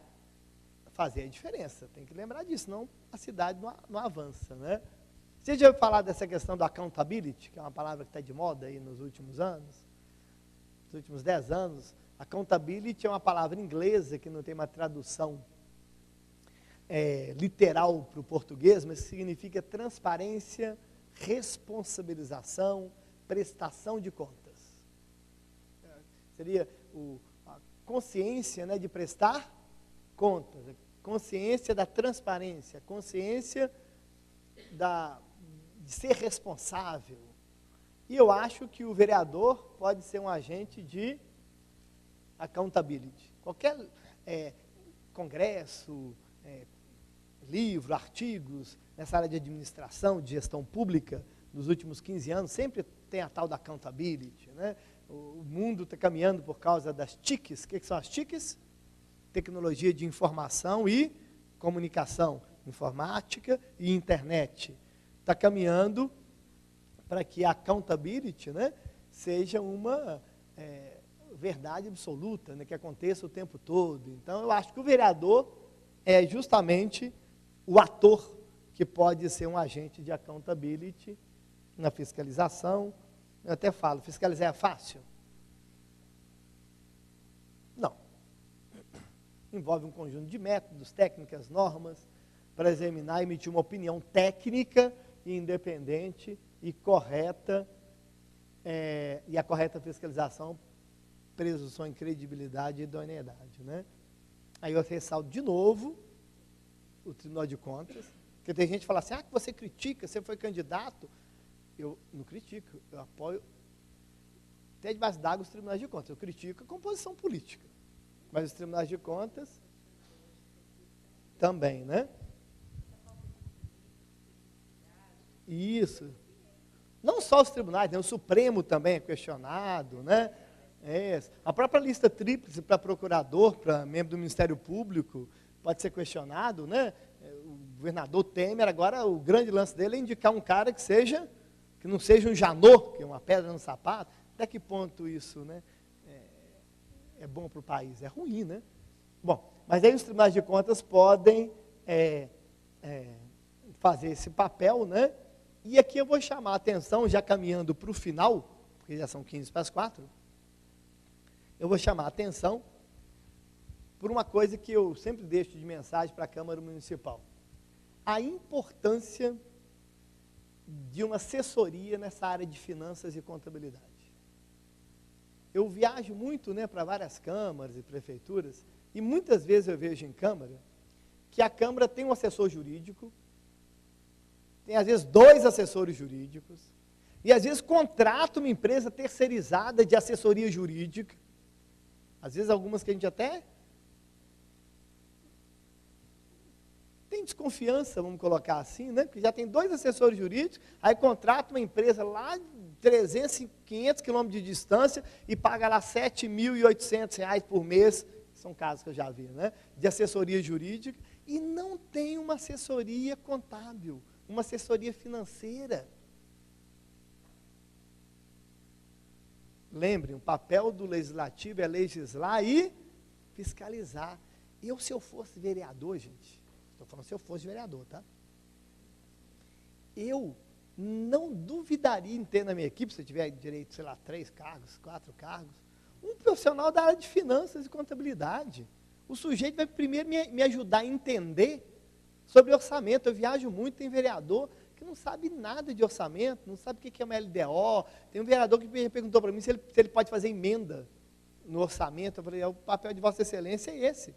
fazer a diferença. Tem que lembrar disso, senão a cidade não avança, né? Você já ouviu falar dessa questão do accountability, que é uma palavra que está de moda aí nos últimos anos? Nos últimos 10 anos. Accountability é uma palavra inglesa que não tem uma tradução literal para o português, mas significa transparência, responsabilização, prestação de contas. Seria a consciência, né, de prestar contas, a consciência da transparência, a consciência de ser responsável. E eu acho que o vereador pode ser um agente de accountability. Qualquer congresso, livro, artigos, nessa área de administração, de gestão pública, nos últimos 15 anos, sempre tem a tal da accountability, né? O mundo está caminhando por causa das TICs. O que são as TICs? Tecnologia de informação e comunicação, informática e internet. Está caminhando para que a accountability, né, seja uma verdade absoluta, né, que aconteça o tempo todo. Então, eu acho que o vereador é justamente o ator que pode ser um agente de accountability na fiscalização. Eu até falo, fiscalizar é fácil? Não. Envolve um conjunto de métodos, técnicas, normas, para examinar e emitir uma opinião técnica e independente e correta, e a correta fiscalização presunção credibilidade e idoneidade, né? Aí eu ressalto de novo o Tribunal de Contas, porque tem gente que fala assim, que você critica, você foi candidato. Eu não critico, eu apoio até debaixo d'água os tribunais de contas. Eu critico a composição política, mas os tribunais de contas também, né? Isso. Não só os tribunais, né? O Supremo também é questionado, né? A própria lista tríplice para procurador, para membro do Ministério Público, pode ser questionado, né? O governador Temer, agora o grande lance dele é indicar um cara que não seja um Janot, que é uma pedra no sapato. Até que ponto isso, né, é bom para o país? É ruim, né? Bom, mas aí os tribunais de contas podem fazer esse papel, né? E aqui eu vou chamar a atenção, já caminhando para o final, porque já são 15 para as 4, eu vou chamar a atenção por uma coisa que eu sempre deixo de mensagem para a Câmara Municipal. A importância de uma assessoria nessa área de finanças e contabilidade. Eu viajo muito, né, para várias câmaras e prefeituras, e muitas vezes eu vejo em Câmara que a Câmara tem um assessor jurídico, tem às vezes 2 assessores jurídicos, e às vezes contrata uma empresa terceirizada de assessoria jurídica, às vezes algumas que a gente até tem desconfiança, vamos colocar assim, né? Porque já tem 2 assessores jurídicos, aí contrata uma empresa lá de 300, 500 quilômetros de distância e paga lá R$ 7.800 por mês, são casos que eu já vi, né? De assessoria jurídica, e não tem uma assessoria contábil, uma assessoria financeira. Lembrem, o papel do legislativo é legislar e fiscalizar. Se eu fosse vereador, gente, estou falando se eu fosse vereador, tá? Eu não duvidaria em ter na minha equipe, se eu tiver direito, sei lá, 3 cargos, 4 cargos, um profissional da área de finanças e contabilidade. O sujeito vai primeiro me ajudar a entender sobre orçamento. Eu viajo muito, tem vereador que não sabe nada de orçamento, não sabe o que é uma LDO. Tem um vereador que me perguntou para mim se ele pode fazer emenda no orçamento. Eu falei, o papel de Vossa Excelência é esse.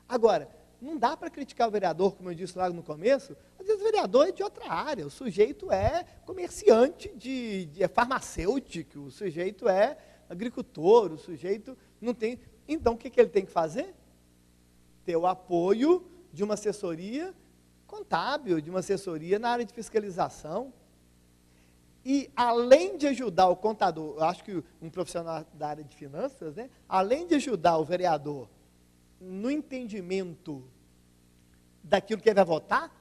Agora, não dá para criticar o vereador, como eu disse lá no começo. Às vezes o vereador é de outra área, o sujeito é comerciante, é farmacêutico, o sujeito é agricultor, o sujeito não tem... Então, o que ele tem que fazer? Ter o apoio de uma assessoria contábil, de uma assessoria na área de fiscalização. E, além de ajudar o contador, eu acho que um profissional da área de finanças, né, além de ajudar o vereador no entendimento daquilo que ele vai votar,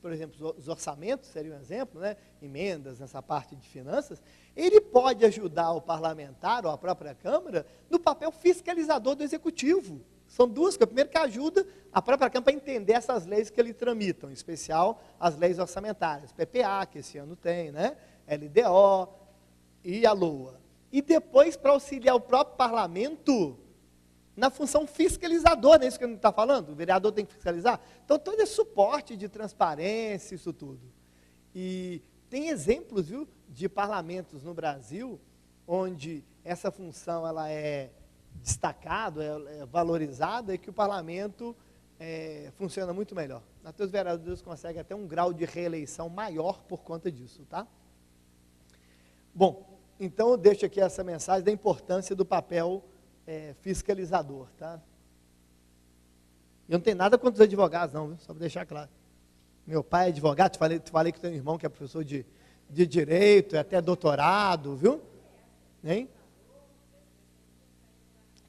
por exemplo, os orçamentos, seria um exemplo, né, emendas nessa parte de finanças, ele pode ajudar o parlamentar ou a própria Câmara no papel fiscalizador do Executivo. São 2 coisas. Primeiro, que ajuda a própria Câmara a entender essas leis que ele tramitam, em especial as leis orçamentárias, PPA, que esse ano tem, né, LDO e a LOA. E depois, para auxiliar o próprio parlamento na função fiscalizadora, não é isso que a gente está falando? O vereador tem que fiscalizar? Então, todo esse suporte de transparência, isso tudo. E tem exemplos, viu, de parlamentos no Brasil, onde essa função ela é destacada, é valorizada, e que o parlamento funciona muito melhor. Até os vereadores conseguem até um grau de reeleição maior por conta disso, tá? Bom, então eu deixo aqui essa mensagem da importância do papel fiscalizador, tá? Eu não tenho nada contra os advogados, não, viu? Só para deixar claro. Meu pai é advogado, te falei que tem um irmão que é professor de de direito, até doutorado, viu? Hein?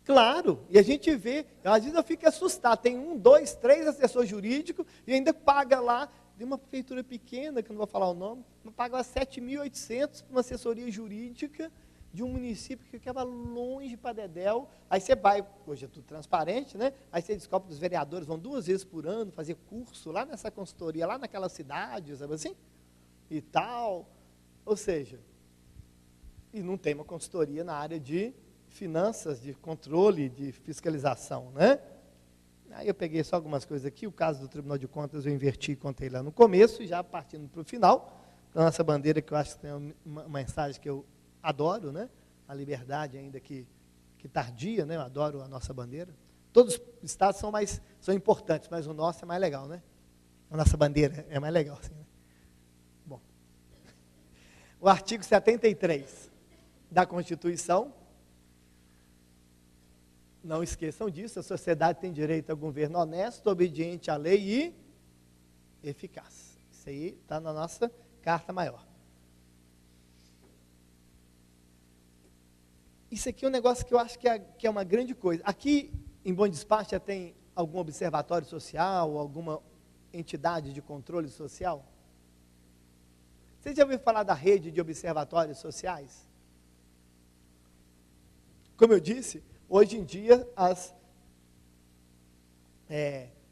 Claro, e a gente vê, às vezes eu fico assustado, tem 1, 2, 3 assessores jurídicos e ainda paga lá, de uma prefeitura pequena, que eu não vou falar o nome, mas paga lá 7.800 para uma assessoria jurídica de um município que ficava longe para dedéu. Aí você vai, hoje é tudo transparente, né? Aí você descobre que os vereadores vão 2 vezes por ano fazer curso lá nessa consultoria, lá naquela cidade, sabe assim? E tal, ou seja, e não tem uma consultoria na área de finanças, de controle, de fiscalização, né? Aí eu peguei só algumas coisas aqui, o caso do Tribunal de Contas eu inverti e contei lá no começo, e já partindo para o final, da nossa bandeira, que eu acho que tem uma mensagem que eu adoro, né? A liberdade ainda que tardia, né? Eu adoro a nossa bandeira. Todos os estados são importantes, mas o nosso é mais legal, né? A nossa bandeira é mais legal, assim, né? Bom, o artigo 73 da Constituição, não esqueçam disso, a sociedade tem direito a governo honesto, obediente à lei e eficaz. Isso aí está na nossa Carta Maior. Isso aqui é um negócio que eu acho que é uma grande coisa. Aqui, em Bom Despacho, já tem algum observatório social, alguma entidade de controle social? Vocês já ouviram falar da rede de observatórios sociais? Como eu disse, hoje em dia, as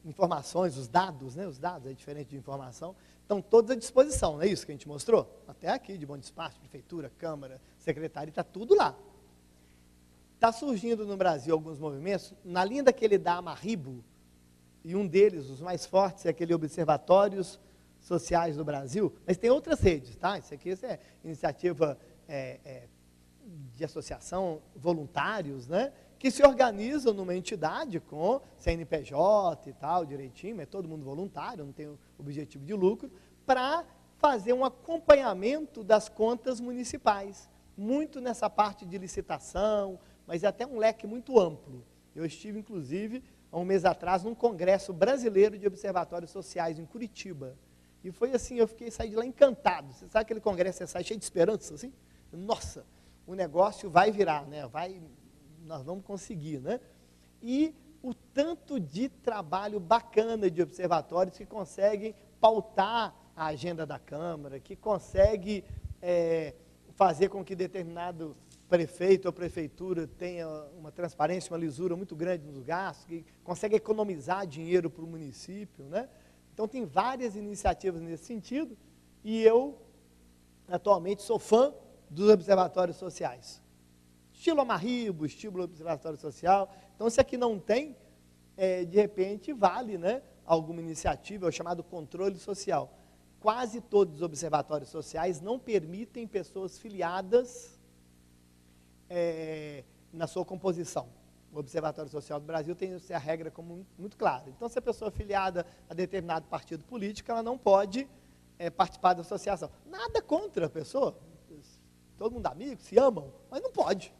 informações, os dados, né, os dados é diferente de informação, estão todos à disposição, não é isso que a gente mostrou? Até aqui, de Bom Despacho, Prefeitura, Câmara, Secretaria, está tudo lá. Está surgindo no Brasil alguns movimentos, na linha daquele da Amarribo, e um deles, os mais fortes, é aquele Observatórios Sociais do Brasil, mas tem outras redes, tá? Isso aqui é iniciativa de associação, voluntários, né? Que se organizam numa entidade com CNPJ e tal, direitinho, é todo mundo voluntário, não tem objetivo de lucro, para fazer um acompanhamento das contas municipais, muito nessa parte de licitação, mas é até um leque muito amplo. Eu estive, inclusive, há um mês atrás, num congresso brasileiro de observatórios sociais em Curitiba, e foi assim, saí de lá encantado. Você sabe aquele congresso, você sai cheio de esperança, assim? Nossa, o negócio vai virar, né? Nós vamos conseguir, né? E o tanto de trabalho bacana de observatórios que conseguem pautar a agenda da Câmara, que consegue fazer com que determinado prefeito ou prefeitura tenha uma transparência, uma lisura muito grande nos gastos, que consegue economizar dinheiro para o município, né? Então tem várias iniciativas nesse sentido, e eu atualmente sou fã dos observatórios sociais. Estilo Amarribo, estilo observatório social. Então, se aqui não tem, de repente, vale, né, alguma iniciativa, é o chamado controle social. Quase todos os observatórios sociais não permitem pessoas filiadas na sua composição. O Observatório Social do Brasil tem a regra como muito clara. Então, se a pessoa é filiada a determinado partido político, ela não pode participar da associação. Nada contra a pessoa. Todo mundo amigo, se amam, mas não pode.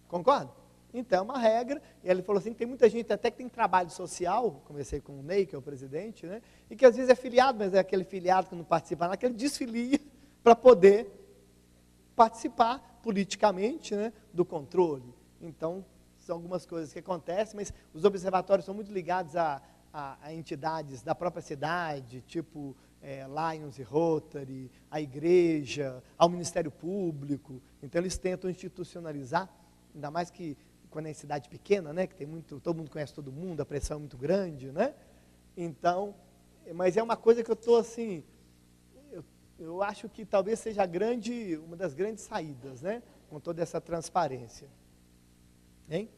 Concorda? Então, é uma regra. E ele falou assim, tem muita gente até que tem trabalho social, comecei com o Ney, que é o presidente, né? E que às vezes é filiado, mas é aquele filiado que não participa nada, que ele desfilia para poder participar politicamente, né, do controle. Então, são algumas coisas que acontecem, mas os observatórios são muito ligados a entidades da própria cidade, tipo Lions e Rotary, a igreja, ao Ministério Público. Então, eles tentam institucionalizar, ainda mais que quando é cidade pequena, né, que tem todo mundo conhece todo mundo, a pressão é muito grande, né? Então, mas é uma coisa que eu estou assim, eu acho que talvez seja uma das grandes saídas, né, com toda essa transparência. Hein?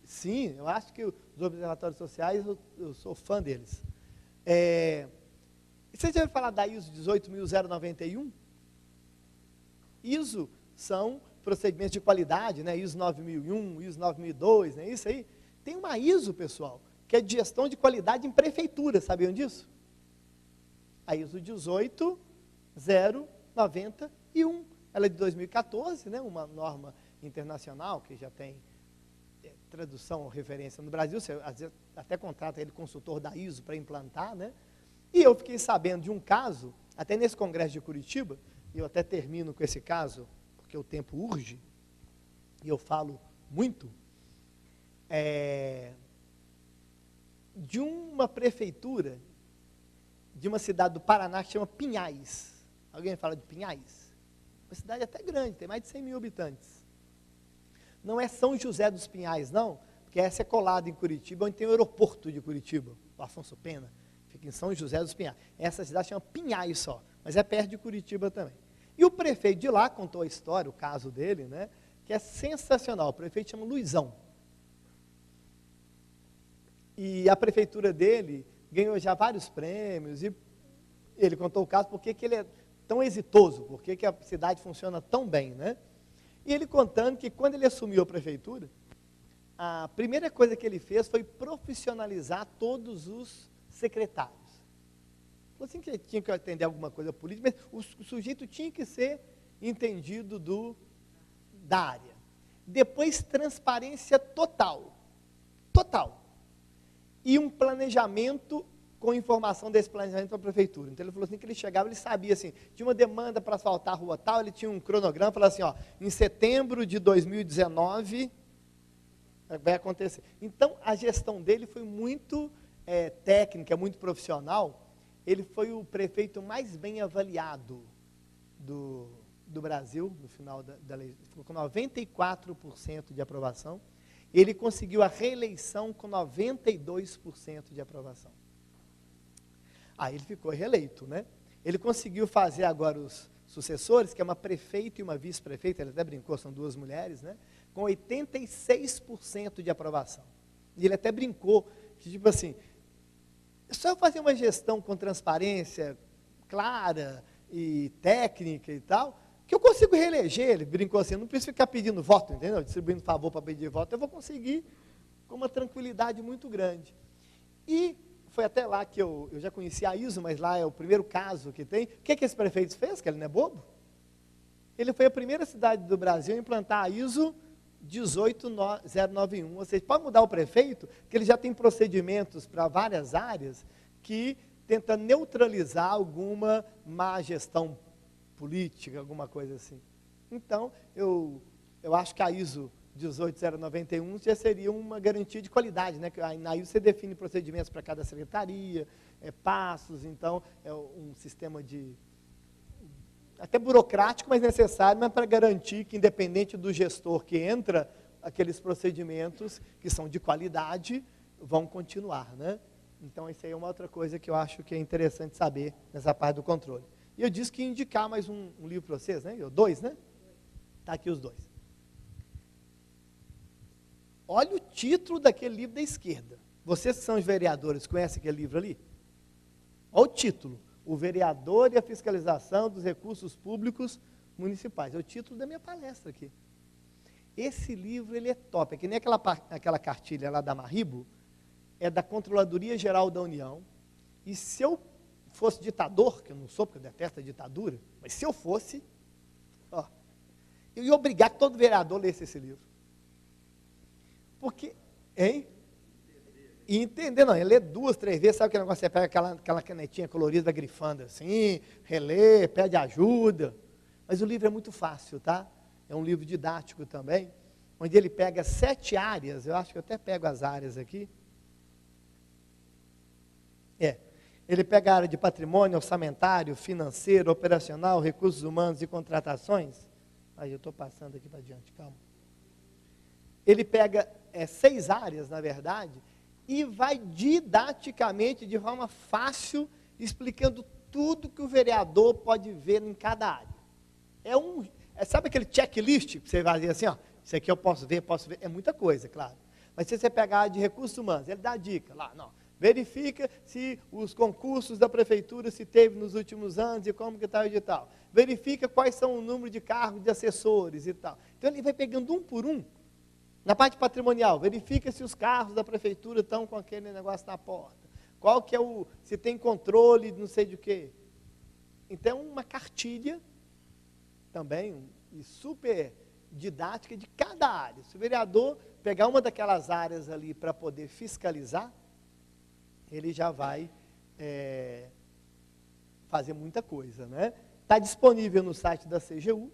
Sim, eu acho que os observatórios sociais, eu sou fã deles. Você já ouviu falar da ISO 18091? ISO são procedimentos de qualidade, né? ISO 9001, ISO 9002, não é isso aí? Tem uma ISO, pessoal, que é de gestão de qualidade em prefeitura, sabiam disso? A ISO 18091, ela é de 2014, né? Uma norma internacional que já tem tradução ou referência no Brasil, você às vezes até contrata ele consultor da ISO para implantar, né? E eu fiquei sabendo de um caso, Até nesse congresso de Curitiba, e eu até termino com esse caso, porque o tempo urge, e eu falo muito, de uma prefeitura de uma cidade do Paraná que chama Pinhais. Alguém fala de Pinhais? Uma cidade até grande, tem mais de 100 mil habitantes. Não é São José dos Pinhais, não, porque essa é colada em Curitiba, onde tem o aeroporto de Curitiba, o Afonso Pena, fica em São José dos Pinhais. Essa cidade chama Pinhais só, mas é perto de Curitiba também. E o prefeito de lá contou a história, o caso dele, né, que é sensacional. O prefeito chama Luizão. E a prefeitura dele ganhou já vários prêmios, e ele contou o caso, porque que ele é tão exitoso, porque que a cidade funciona tão bem, né? E ele contando que quando ele assumiu a prefeitura, a primeira coisa que ele fez foi profissionalizar todos os secretários. Falou assim que ele tinha que atender alguma coisa política, mas o sujeito tinha que ser entendido da área. Depois, transparência total. Total. E um planejamento com informação desse planejamento para a prefeitura. Então ele falou assim que ele chegava, ele sabia assim, tinha uma demanda para asfaltar a rua tal, ele tinha um cronograma, falava assim, ó, em setembro de 2019 vai acontecer. Então a gestão dele foi muito técnica, muito profissional. Ele foi o prefeito mais bem avaliado do Brasil, no final da legislatura, com 94% de aprovação. Ele conseguiu a reeleição com 92% de aprovação. Aí ele ficou reeleito, né? Ele conseguiu fazer agora os sucessores, que é uma prefeita e uma vice-prefeita, ele até brincou, são duas mulheres, né? Com 86% de aprovação. E ele até brincou, que tipo assim, só fazer uma gestão com transparência clara e técnica e tal, que eu consigo reeleger. Ele brincou assim, não preciso ficar pedindo voto, entendeu? Distribuindo favor para pedir voto, eu vou conseguir com uma tranquilidade muito grande. E foi até lá que eu já conheci a ISO, mas lá é o primeiro caso que tem. O que esse prefeito fez? Que ele não é bobo? Ele foi a primeira cidade do Brasil a implantar a ISO 18091, ou seja, pode mudar o prefeito, que ele já tem procedimentos para várias áreas que tenta neutralizar alguma má gestão política, alguma coisa assim. Então, eu acho que a ISO 18091 já seria uma garantia de qualidade, né? Na ISO você define procedimentos para cada secretaria, passos, então é um sistema até burocrático, mas necessário, mas para garantir que, independente do gestor que entra, aqueles procedimentos que são de qualidade vão continuar, né? Então, isso aí é uma outra coisa que eu acho que é interessante saber nessa parte do controle. E eu disse que ia indicar mais um livro para vocês, né? Dois, né? Está aqui os dois. Olha o título daquele livro da esquerda. Vocês que são os vereadores, conhecem aquele livro ali? Olha o título. O vereador e a fiscalização dos recursos públicos municipais. É o título da minha palestra aqui. Esse livro, ele é top. É que nem aquela cartilha lá da Marribo, é da Controladoria Geral da União. E se eu fosse ditador, que eu não sou, porque eu detesto a ditadura, mas se eu fosse, ó, eu ia obrigar que todo vereador lesse esse livro. Porque, hein? E entender, não, ele lê 2, 3 vezes, sabe aquele negócio, você pega aquela canetinha colorida grifando assim, relê, pede ajuda, mas o livro é muito fácil, tá? É um livro didático também, onde ele pega 7 áreas, eu acho que eu até pego as áreas aqui, ele pega a área de patrimônio, orçamentário, financeiro, operacional, recursos humanos e contratações, aí eu estou passando aqui para diante, calma. Ele pega 6 áreas, na verdade, e vai didaticamente, de forma fácil, explicando tudo que o vereador pode ver em cada área. Sabe aquele checklist que você vai dizer assim, ó, isso aqui eu posso ver, é muita coisa, claro. Mas se você pegar a área de recursos humanos, ele dá a dica lá, não, verifica se os concursos da prefeitura se teve nos últimos anos e como que está e tal. Verifica quais são o número de cargos de assessores e tal. Então ele vai pegando um por um. Na parte patrimonial, verifica se os carros da prefeitura estão com aquele negócio na porta. Qual que é se tem controle, não sei de quê. Então, uma cartilha também, super didática de cada área. Se o vereador pegar uma daquelas áreas ali para poder fiscalizar, ele já vai fazer muita coisa, né? Está disponível no site da CGU,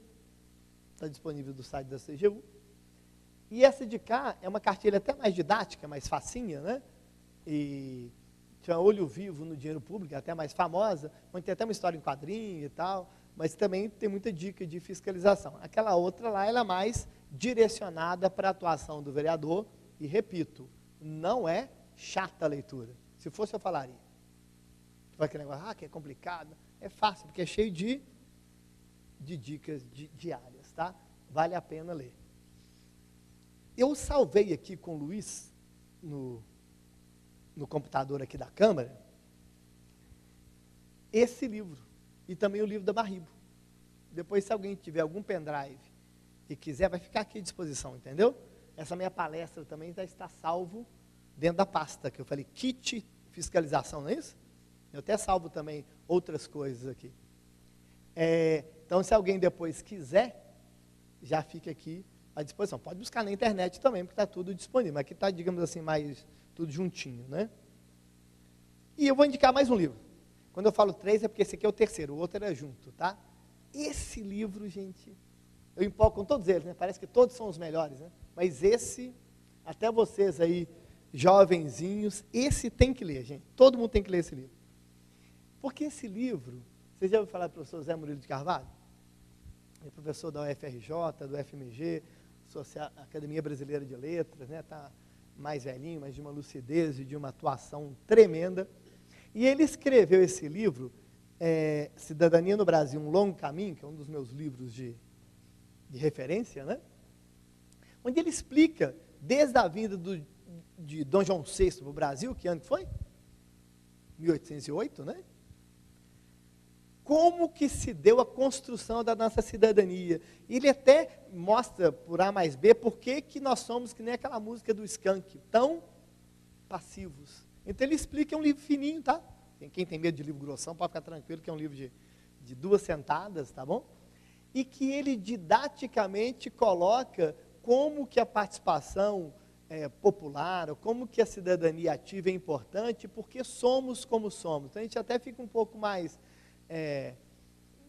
está disponível no site da CGU. E essa de cá é uma cartilha até mais didática, mais facinha, né? E chama Olho Vivo no Dinheiro Público, até mais famosa, onde tem até uma história em quadrinho e tal, mas também tem muita dica de fiscalização. Aquela outra lá, ela é mais direcionada para a atuação do vereador, e repito, não é chata a leitura. Se fosse, eu falaria. Vai aquele negócio, que é complicado. É fácil, porque é cheio de dicas diárias, tá? Vale a pena ler. Eu salvei aqui com o Luiz, no computador aqui da Câmara, esse livro, e também o livro da Barribo. Depois, se alguém tiver algum pendrive e quiser, vai ficar aqui à disposição, entendeu? Essa minha palestra também já está salvo dentro da pasta, que eu falei, kit fiscalização, não é isso? Eu até salvo também outras coisas aqui. Então, se alguém depois quiser, já fica aqui à disposição. Pode buscar na internet também, porque está tudo disponível. Aqui está, digamos assim, mais tudo juntinho, né? E eu vou indicar mais um livro. Quando eu falo 3, é porque esse aqui é o terceiro, o outro era junto, tá? Esse livro, gente, eu empolgo com todos eles, né? Parece que todos são os melhores, né? Mas esse, até vocês aí, jovenzinhos, esse tem que ler, gente. Todo mundo tem que ler esse livro. Porque esse livro, vocês já ouviram falar do professor Zé Murilo de Carvalho? É professor da UFRJ, do FMG, Academia Brasileira de Letras, né? Está mais velhinho, mas de uma lucidez e de uma atuação tremenda. E ele escreveu esse livro, Cidadania no Brasil, um Longo Caminho, que é um dos meus livros de referência, né? Onde ele explica, desde a vinda de Dom João VI para o Brasil, que ano que foi? 1808, né? Como que se deu a construção da nossa cidadania. Ele até mostra, por A mais B, por que nós somos, que nem aquela música do Skank, tão passivos. Então ele explica, é um livro fininho, tá? Quem tem medo de livro grossão, pode ficar tranquilo, que é um livro de 2 sentadas, tá bom? E que ele didaticamente coloca como que a participação popular, ou como que a cidadania ativa é importante, porque somos como somos. Então a gente até fica um pouco mais...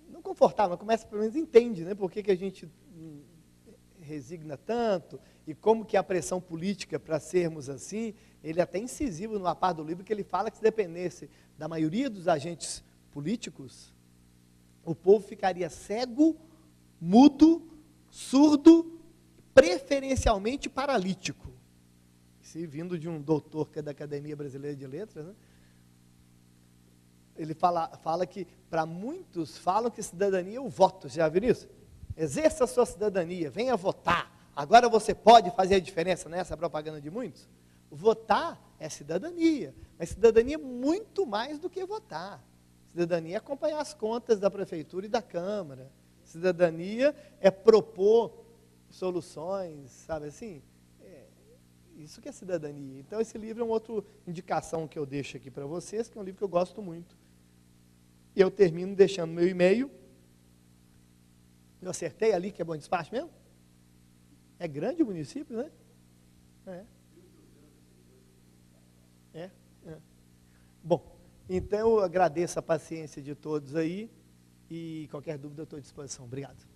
não confortável, mas começa, pelo menos, entende, né? Por que a gente resigna tanto, e como que a pressão política para sermos assim, ele é até incisivo numa parte do livro, que ele fala que se dependesse da maioria dos agentes políticos, o povo ficaria cego, mudo, surdo, preferencialmente paralítico. Se vindo de um doutor que é da Academia Brasileira de Letras, né? Ele fala que, para muitos, falam que cidadania é o voto. Você já viu isso? Exerça a sua cidadania, venha votar. Agora você pode fazer a diferença nessa propaganda de muitos? Votar é cidadania, mas cidadania é muito mais do que votar. Cidadania é acompanhar as contas da prefeitura e da Câmara. Cidadania é propor soluções, sabe assim? Isso que é cidadania. Então, esse livro é uma outra indicação que eu deixo aqui para vocês, que é um livro que eu gosto muito. E eu termino deixando meu e-mail. Eu acertei ali, que é Bom Despacho mesmo? É grande o município, né? Bom, então eu agradeço a paciência de todos aí, e qualquer dúvida eu estou à disposição. Obrigado.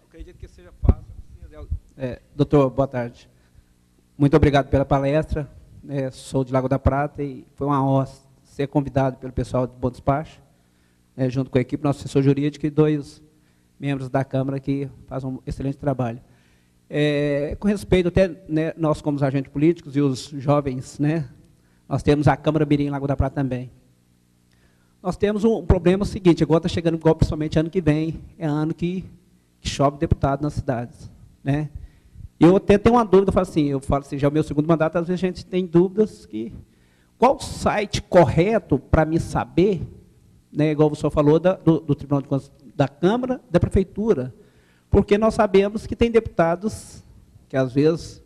Acredito que seja fácil. Doutor, boa tarde. Muito obrigado pela palestra. Sou de Lago da Prata e foi uma honra ser convidado pelo pessoal de Bom Despacho, junto com a equipe, nosso assessor jurídico e 2 membros da Câmara que fazem um excelente trabalho. Com respeito até, né, nós como agentes políticos e os jovens, né, nós temos a Câmara Mirim em Lago da Prata também. Nós temos um problema seguinte, agora está chegando igual, principalmente ano que vem, é ano que chove deputado nas cidades, né? Eu até tenho uma dúvida, eu falo assim, já é o meu segundo mandato, às vezes a gente tem dúvidas que... Qual o site correto para me saber, né, igual o senhor falou, do Tribunal de Contas da Câmara, da Prefeitura? Porque nós sabemos que tem deputados que, às vezes,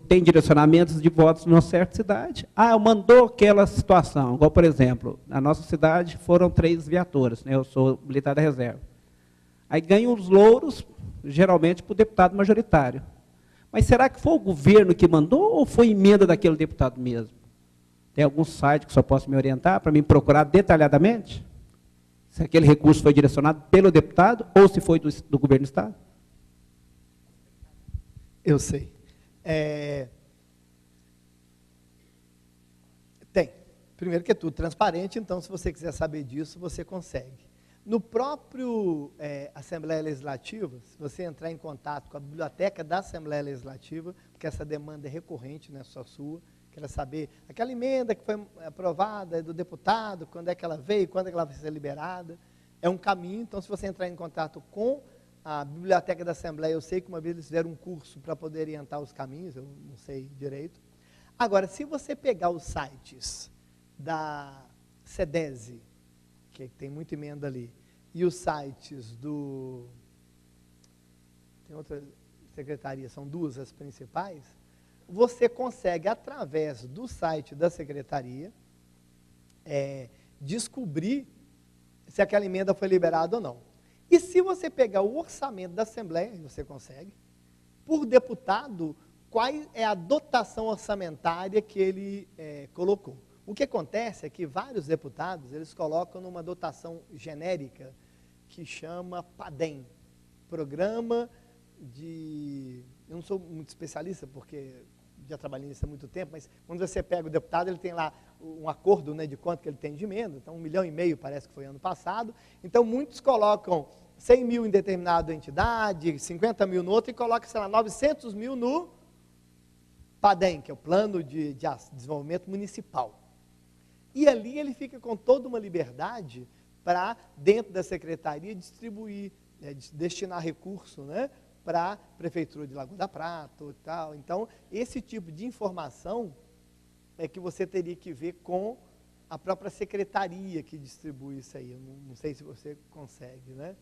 tem direcionamentos de votos numa certa cidade. Mandou aquela situação, igual, por exemplo, na nossa cidade foram 3 viaturas, né? Eu sou militar da reserva. Aí ganham os louros, geralmente, para o deputado majoritário. Mas será que foi o governo que mandou ou foi emenda daquele deputado mesmo? Tem algum site que só possa me orientar para me procurar detalhadamente? Se aquele recurso foi direcionado pelo deputado ou se foi do governo do Estado? Eu sei. Tem. Primeiro que é tudo transparente, então, se você quiser saber disso, você consegue. No próprio Assembleia Legislativa, se você entrar em contato com a biblioteca da Assembleia Legislativa, porque essa demanda é recorrente, não é só sua, quer saber aquela emenda que foi aprovada do deputado, quando é que ela veio, quando é que ela vai ser liberada, é um caminho. Então, se você entrar em contato com a biblioteca da Assembleia, eu sei que uma vez eles fizeram um curso para poder orientar os caminhos, eu não sei direito. Agora, se você pegar os sites da SEDESI, que tem muita emenda ali, e os sites tem outra secretaria, são 2 as principais, você consegue, através do site da secretaria, descobrir se aquela emenda foi liberada ou não. E se você pegar o orçamento da Assembleia, você consegue, por deputado, qual é a dotação orçamentária que ele colocou. O que acontece é que vários deputados, eles colocam numa dotação genérica que chama PADEM, Programa de... Eu não sou muito especialista, porque já trabalhei nisso há muito tempo, mas quando você pega o deputado, ele tem lá um acordo, né, de quanto que ele tem de emenda, então 1,5 milhão parece que foi ano passado, então muitos colocam 100 mil em determinada entidade, 50 mil no outro, e colocam, sei lá, 900 mil no PADEM, que é o Plano de Desenvolvimento Municipal. E ali ele fica com toda uma liberdade para, dentro da secretaria, distribuir, destinar recurso, né, para a Prefeitura de Lagoa da Prata e tal. Então, esse tipo de informação é que você teria que ver com a própria secretaria que distribui isso aí. Eu não sei se você consegue, né?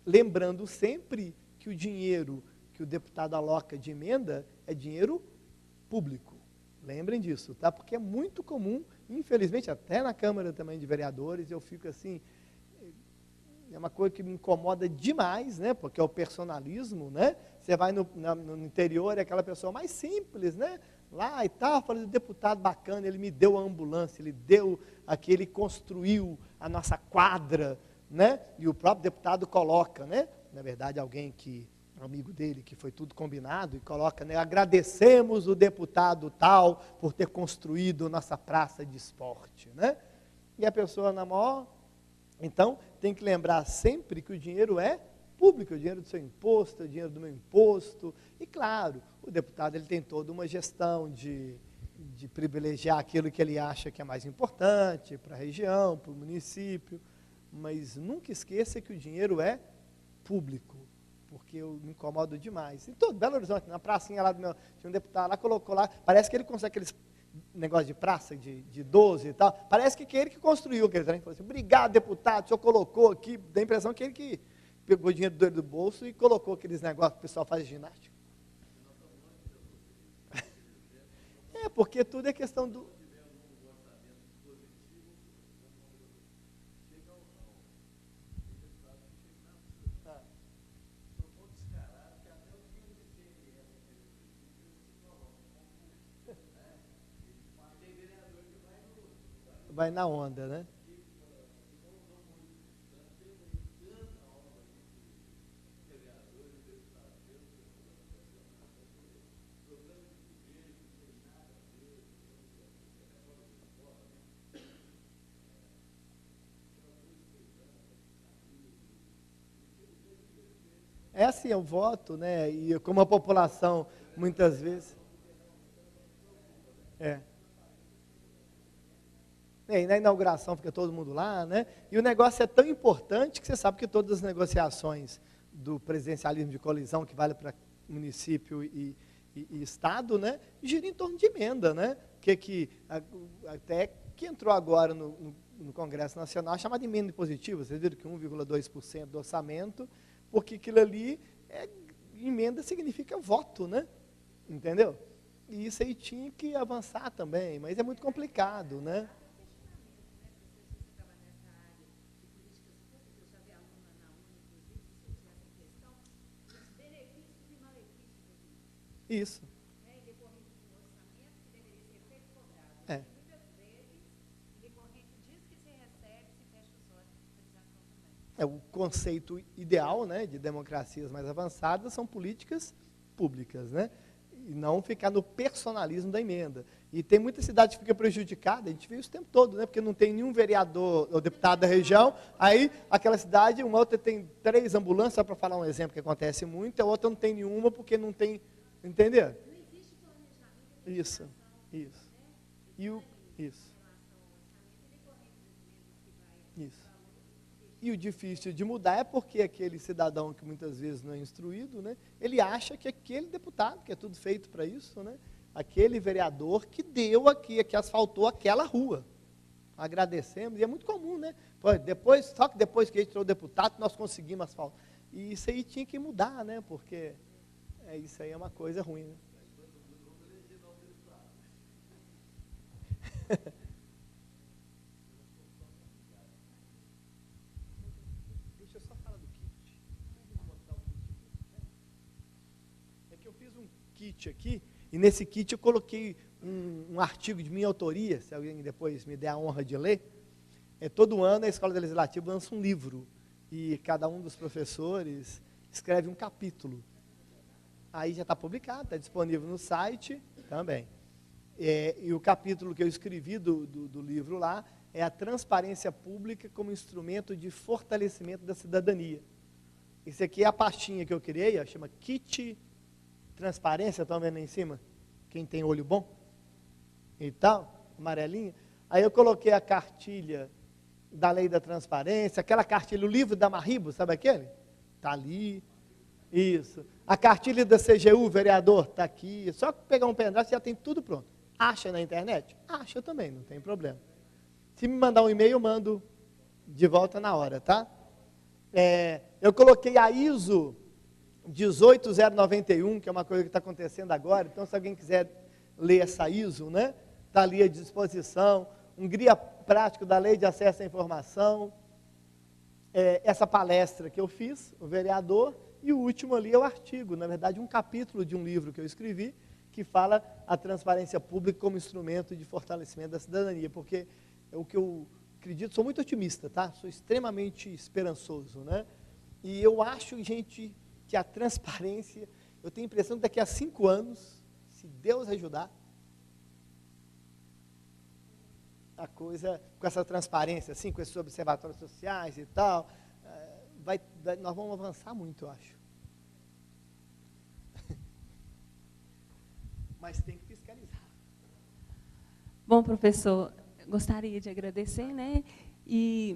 Lembrando sempre que o dinheiro que o deputado aloca de emenda é dinheiro público. Lembrem disso, tá? Porque é muito comum, infelizmente, até na Câmara também de Vereadores, eu fico assim, é uma coisa que me incomoda demais, né? Porque é o personalismo, né? Você vai no interior, é aquela pessoa mais simples, né? Lá e tal, falando, deputado bacana, ele me deu a ambulância, ele deu aqui, ele construiu a nossa quadra, né? E o próprio deputado coloca, né? Na verdade, alguém que, um amigo dele, que foi tudo combinado, e coloca, né? Agradecemos o deputado tal por ter construído nossa praça de esporte, né? E a pessoa na maior... Então, tem que lembrar sempre que o dinheiro é público, o dinheiro do seu imposto, o dinheiro do meu imposto. E, claro, o deputado ele tem toda uma gestão de privilegiar aquilo que ele acha que é mais importante para a região, para o município, mas nunca esqueça que o dinheiro é público, porque eu me incomodo demais. Em todo Belo Horizonte, na pracinha lá tinha um deputado lá, colocou lá, parece que ele consegue aqueles negócio de praça, de 12 e tal, parece que é ele que construiu aquele trem. Falou assim, obrigado, deputado, o senhor colocou aqui, dá a impressão que ele que pegou o dinheiro do bolso e colocou aqueles negócios que o pessoal faz ginástica. Porque tudo é questão do... Vai na onda, né? É assim, é o voto, né? E como a população, muitas vezes... E na inauguração fica todo mundo lá, né? E o negócio é tão importante que você sabe que todas as negociações do presidencialismo de coalizão, que vale para município e Estado, né? Gira em torno de emenda, né? Até que entrou agora no Congresso Nacional, chamada emenda impositiva. Vocês viram que 1,2% do orçamento, porque aquilo ali, emenda significa voto, né? Entendeu? E isso aí tinha que avançar também, mas é muito complicado, né? Isso. É. O conceito ideal, né, de democracias mais avançadas são políticas públicas, né? E não ficar no personalismo da emenda. E tem muita cidade que fica prejudicada, a gente vê isso o tempo todo, né? Porque não tem nenhum vereador ou deputado da região, aí aquela cidade, uma outra tem 3 ambulâncias, só para falar um exemplo que acontece muito, a outra não tem nenhuma porque não tem, entendeu? Isso. Isso. E o difícil de mudar é porque aquele cidadão que muitas vezes não é instruído, né, ele acha que aquele deputado, que é tudo feito para isso, né, aquele vereador que deu aqui, que asfaltou aquela rua. Agradecemos, e é muito comum, né? Só que depois que ele tirou o deputado, nós conseguimos asfaltar. E isso aí tinha que mudar, né? Porque isso aí é uma coisa ruim, né? Deixa eu só falar do kit. É que eu fiz um kit aqui, e nesse kit eu coloquei um artigo de minha autoria, se alguém depois me der a honra de ler. Todo ano a Escola Legislativa lança um livro, e cada um dos professores escreve um capítulo. Aí já está publicado, está disponível no site também. E o capítulo que eu escrevi do livro lá é a transparência pública como instrumento de fortalecimento da cidadania. Isso aqui é a pastinha que eu criei, ó, chama Kit Transparência, estão vendo aí em cima? Quem tem olho bom? E tal, amarelinha. Aí eu coloquei a cartilha da Lei da Transparência, aquela cartilha, o livro da Marribo, sabe aquele? Está ali. Isso. A cartilha da CGU, vereador, está aqui. Só pegar um pendrive, já tem tudo pronto. Acha na internet? Acha também, não tem problema. Se me mandar um e-mail, eu mando de volta na hora, tá? Eu coloquei a ISO 18091, que é uma coisa que está acontecendo agora. Então, se alguém quiser ler essa ISO, né? Está ali à disposição. Um guia prático da Lei de Acesso à Informação. Essa palestra que eu fiz, o vereador. E o último ali é o artigo, na verdade, um capítulo de um livro que eu escrevi, que fala a transparência pública como instrumento de fortalecimento da cidadania, porque o que eu acredito, sou muito otimista, tá? Sou extremamente esperançoso, né? E eu acho, gente, que a transparência, eu tenho a impressão que daqui a 5 anos, se Deus ajudar, a coisa, com essa transparência, assim, com esses observatórios sociais e tal, nós vamos avançar muito, eu acho. Mas tem que fiscalizar. Bom, professor, gostaria de agradecer, né?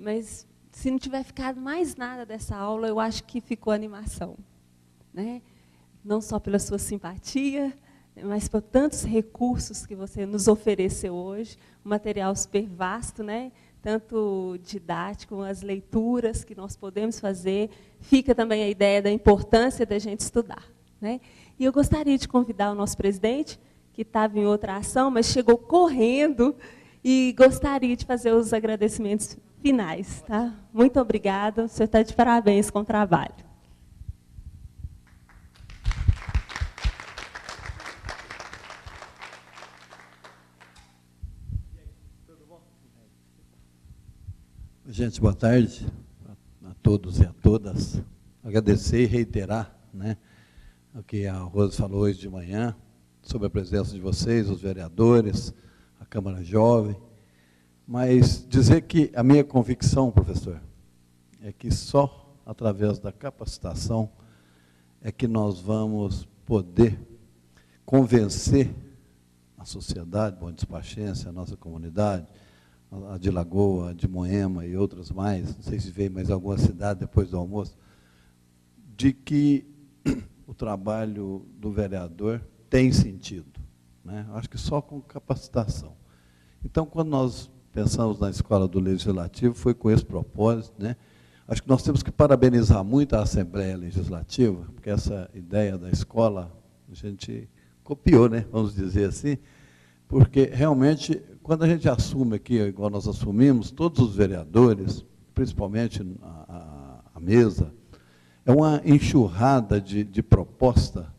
Mas se não tiver ficado mais nada dessa aula, eu acho que ficou animação, né? Não só pela sua simpatia, mas por tantos recursos que você nos ofereceu hoje, um material super vasto, né? Tanto didático, as leituras que nós podemos fazer, fica também a ideia da importância da gente estudar, né? E eu gostaria de convidar o nosso presidente, que estava em outra ação, mas chegou correndo, e gostaria de fazer os agradecimentos finais. Tá? Muito obrigada, o senhor está de parabéns com o trabalho. Gente, boa tarde a todos e a todas. Agradecer e reiterar, né, o que a Rose falou hoje de manhã, sobre a presença de vocês, os vereadores, a Câmara Jovem, mas dizer que a minha convicção, professor, é que só através da capacitação é que nós vamos poder convencer a sociedade, Bom Despachense, a nossa comunidade, a de Lagoa, a de Moema e outras mais, não sei se veio mais alguma cidade depois do almoço, de que o trabalho do vereador tem sentido, né? Acho que só com capacitação. Então, quando nós pensamos na Escola do Legislativo, foi com esse propósito, né? Acho que nós temos que parabenizar muito a Assembleia Legislativa, porque essa ideia da escola, a gente copiou, né? Vamos dizer assim, porque realmente, quando a gente assume aqui, igual nós assumimos, todos os vereadores, principalmente a mesa, é uma enxurrada de proposta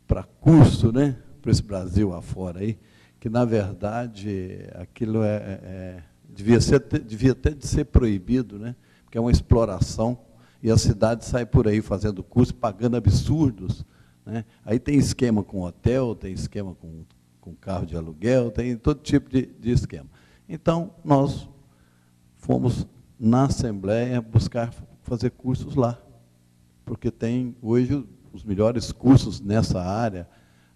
para curso, né? Para esse Brasil afora aí, que, na verdade, aquilo devia até de ser proibido, né? Porque é uma exploração, e a cidade sai por aí fazendo curso, pagando absurdos, né? Aí tem esquema com hotel, tem esquema com carro de aluguel, tem todo tipo de esquema. Então, nós fomos na Assembleia buscar fazer cursos lá, porque tem hoje os melhores cursos nessa área,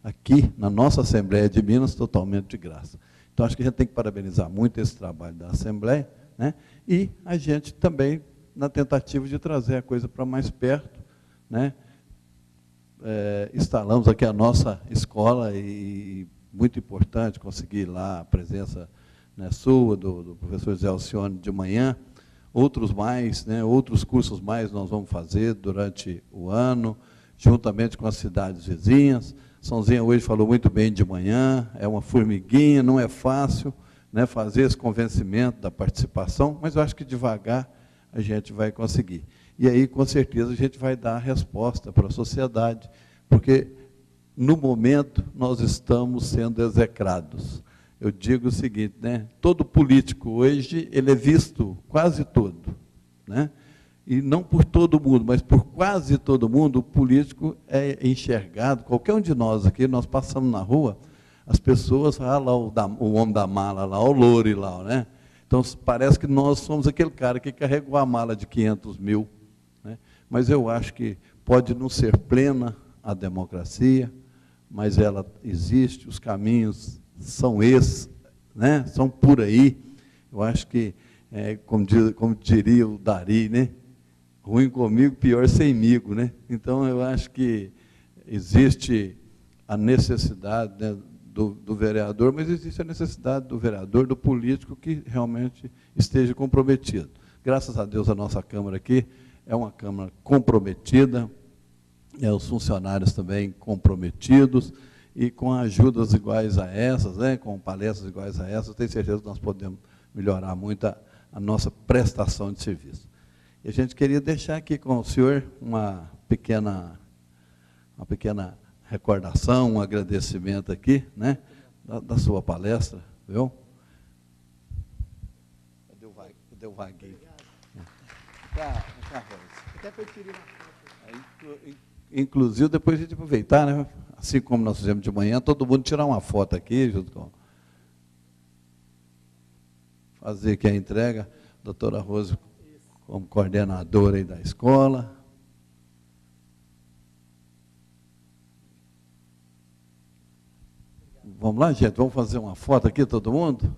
aqui na nossa Assembleia de Minas, totalmente de graça. Então, acho que a gente tem que parabenizar muito esse trabalho da Assembleia, né? E a gente também, na tentativa de trazer a coisa para mais perto, né? Instalamos aqui a nossa escola, e muito importante conseguir lá a presença, né, sua, do professor Zé Alcione de manhã, outros mais, né, outros cursos mais nós vamos fazer durante o ano, juntamente com as cidades vizinhas. Sãozinha hoje falou muito bem de manhã, é uma formiguinha, não é fácil, né, fazer esse convencimento da participação, mas eu acho que devagar a gente vai conseguir. E aí, com certeza, a gente vai dar a resposta para a sociedade, porque, no momento, nós estamos sendo execrados. Eu digo o seguinte, né, todo político hoje, ele é visto quase todo, né? E não por todo mundo, mas por quase todo mundo, o político é enxergado. Qualquer um de nós aqui, nós passamos na rua, as pessoas, lá o homem da mala, lá o louro lá, né? Então, parece que nós somos aquele cara que carregou a mala de 500 mil, né? Mas eu acho que pode não ser plena a democracia, mas ela existe, os caminhos são esses, né? São por aí. Eu acho que, como diria o Dari, né? Ruim comigo, pior semigo, né? Então, eu acho que existe a necessidade, né, do vereador, mas existe a necessidade do vereador, do político, que realmente esteja comprometido. Graças a Deus, a nossa Câmara aqui é uma Câmara comprometida, os funcionários também comprometidos, e com ajudas iguais a essas, né, com palestras iguais a essas, tenho certeza que nós podemos melhorar muito a nossa prestação de serviço. E a gente queria deixar aqui com o senhor uma pequena recordação, um agradecimento aqui, né, da sua palestra, viu? Cadê o Vaguinho? Inclusive, depois a gente aproveitar, né, assim como nós fizemos de manhã, todo mundo tirar uma foto aqui, junto com... Fazer aqui a entrega, doutora Rose, como coordenadora aí da escola. Vamos lá, gente? Vamos fazer uma foto aqui, todo mundo?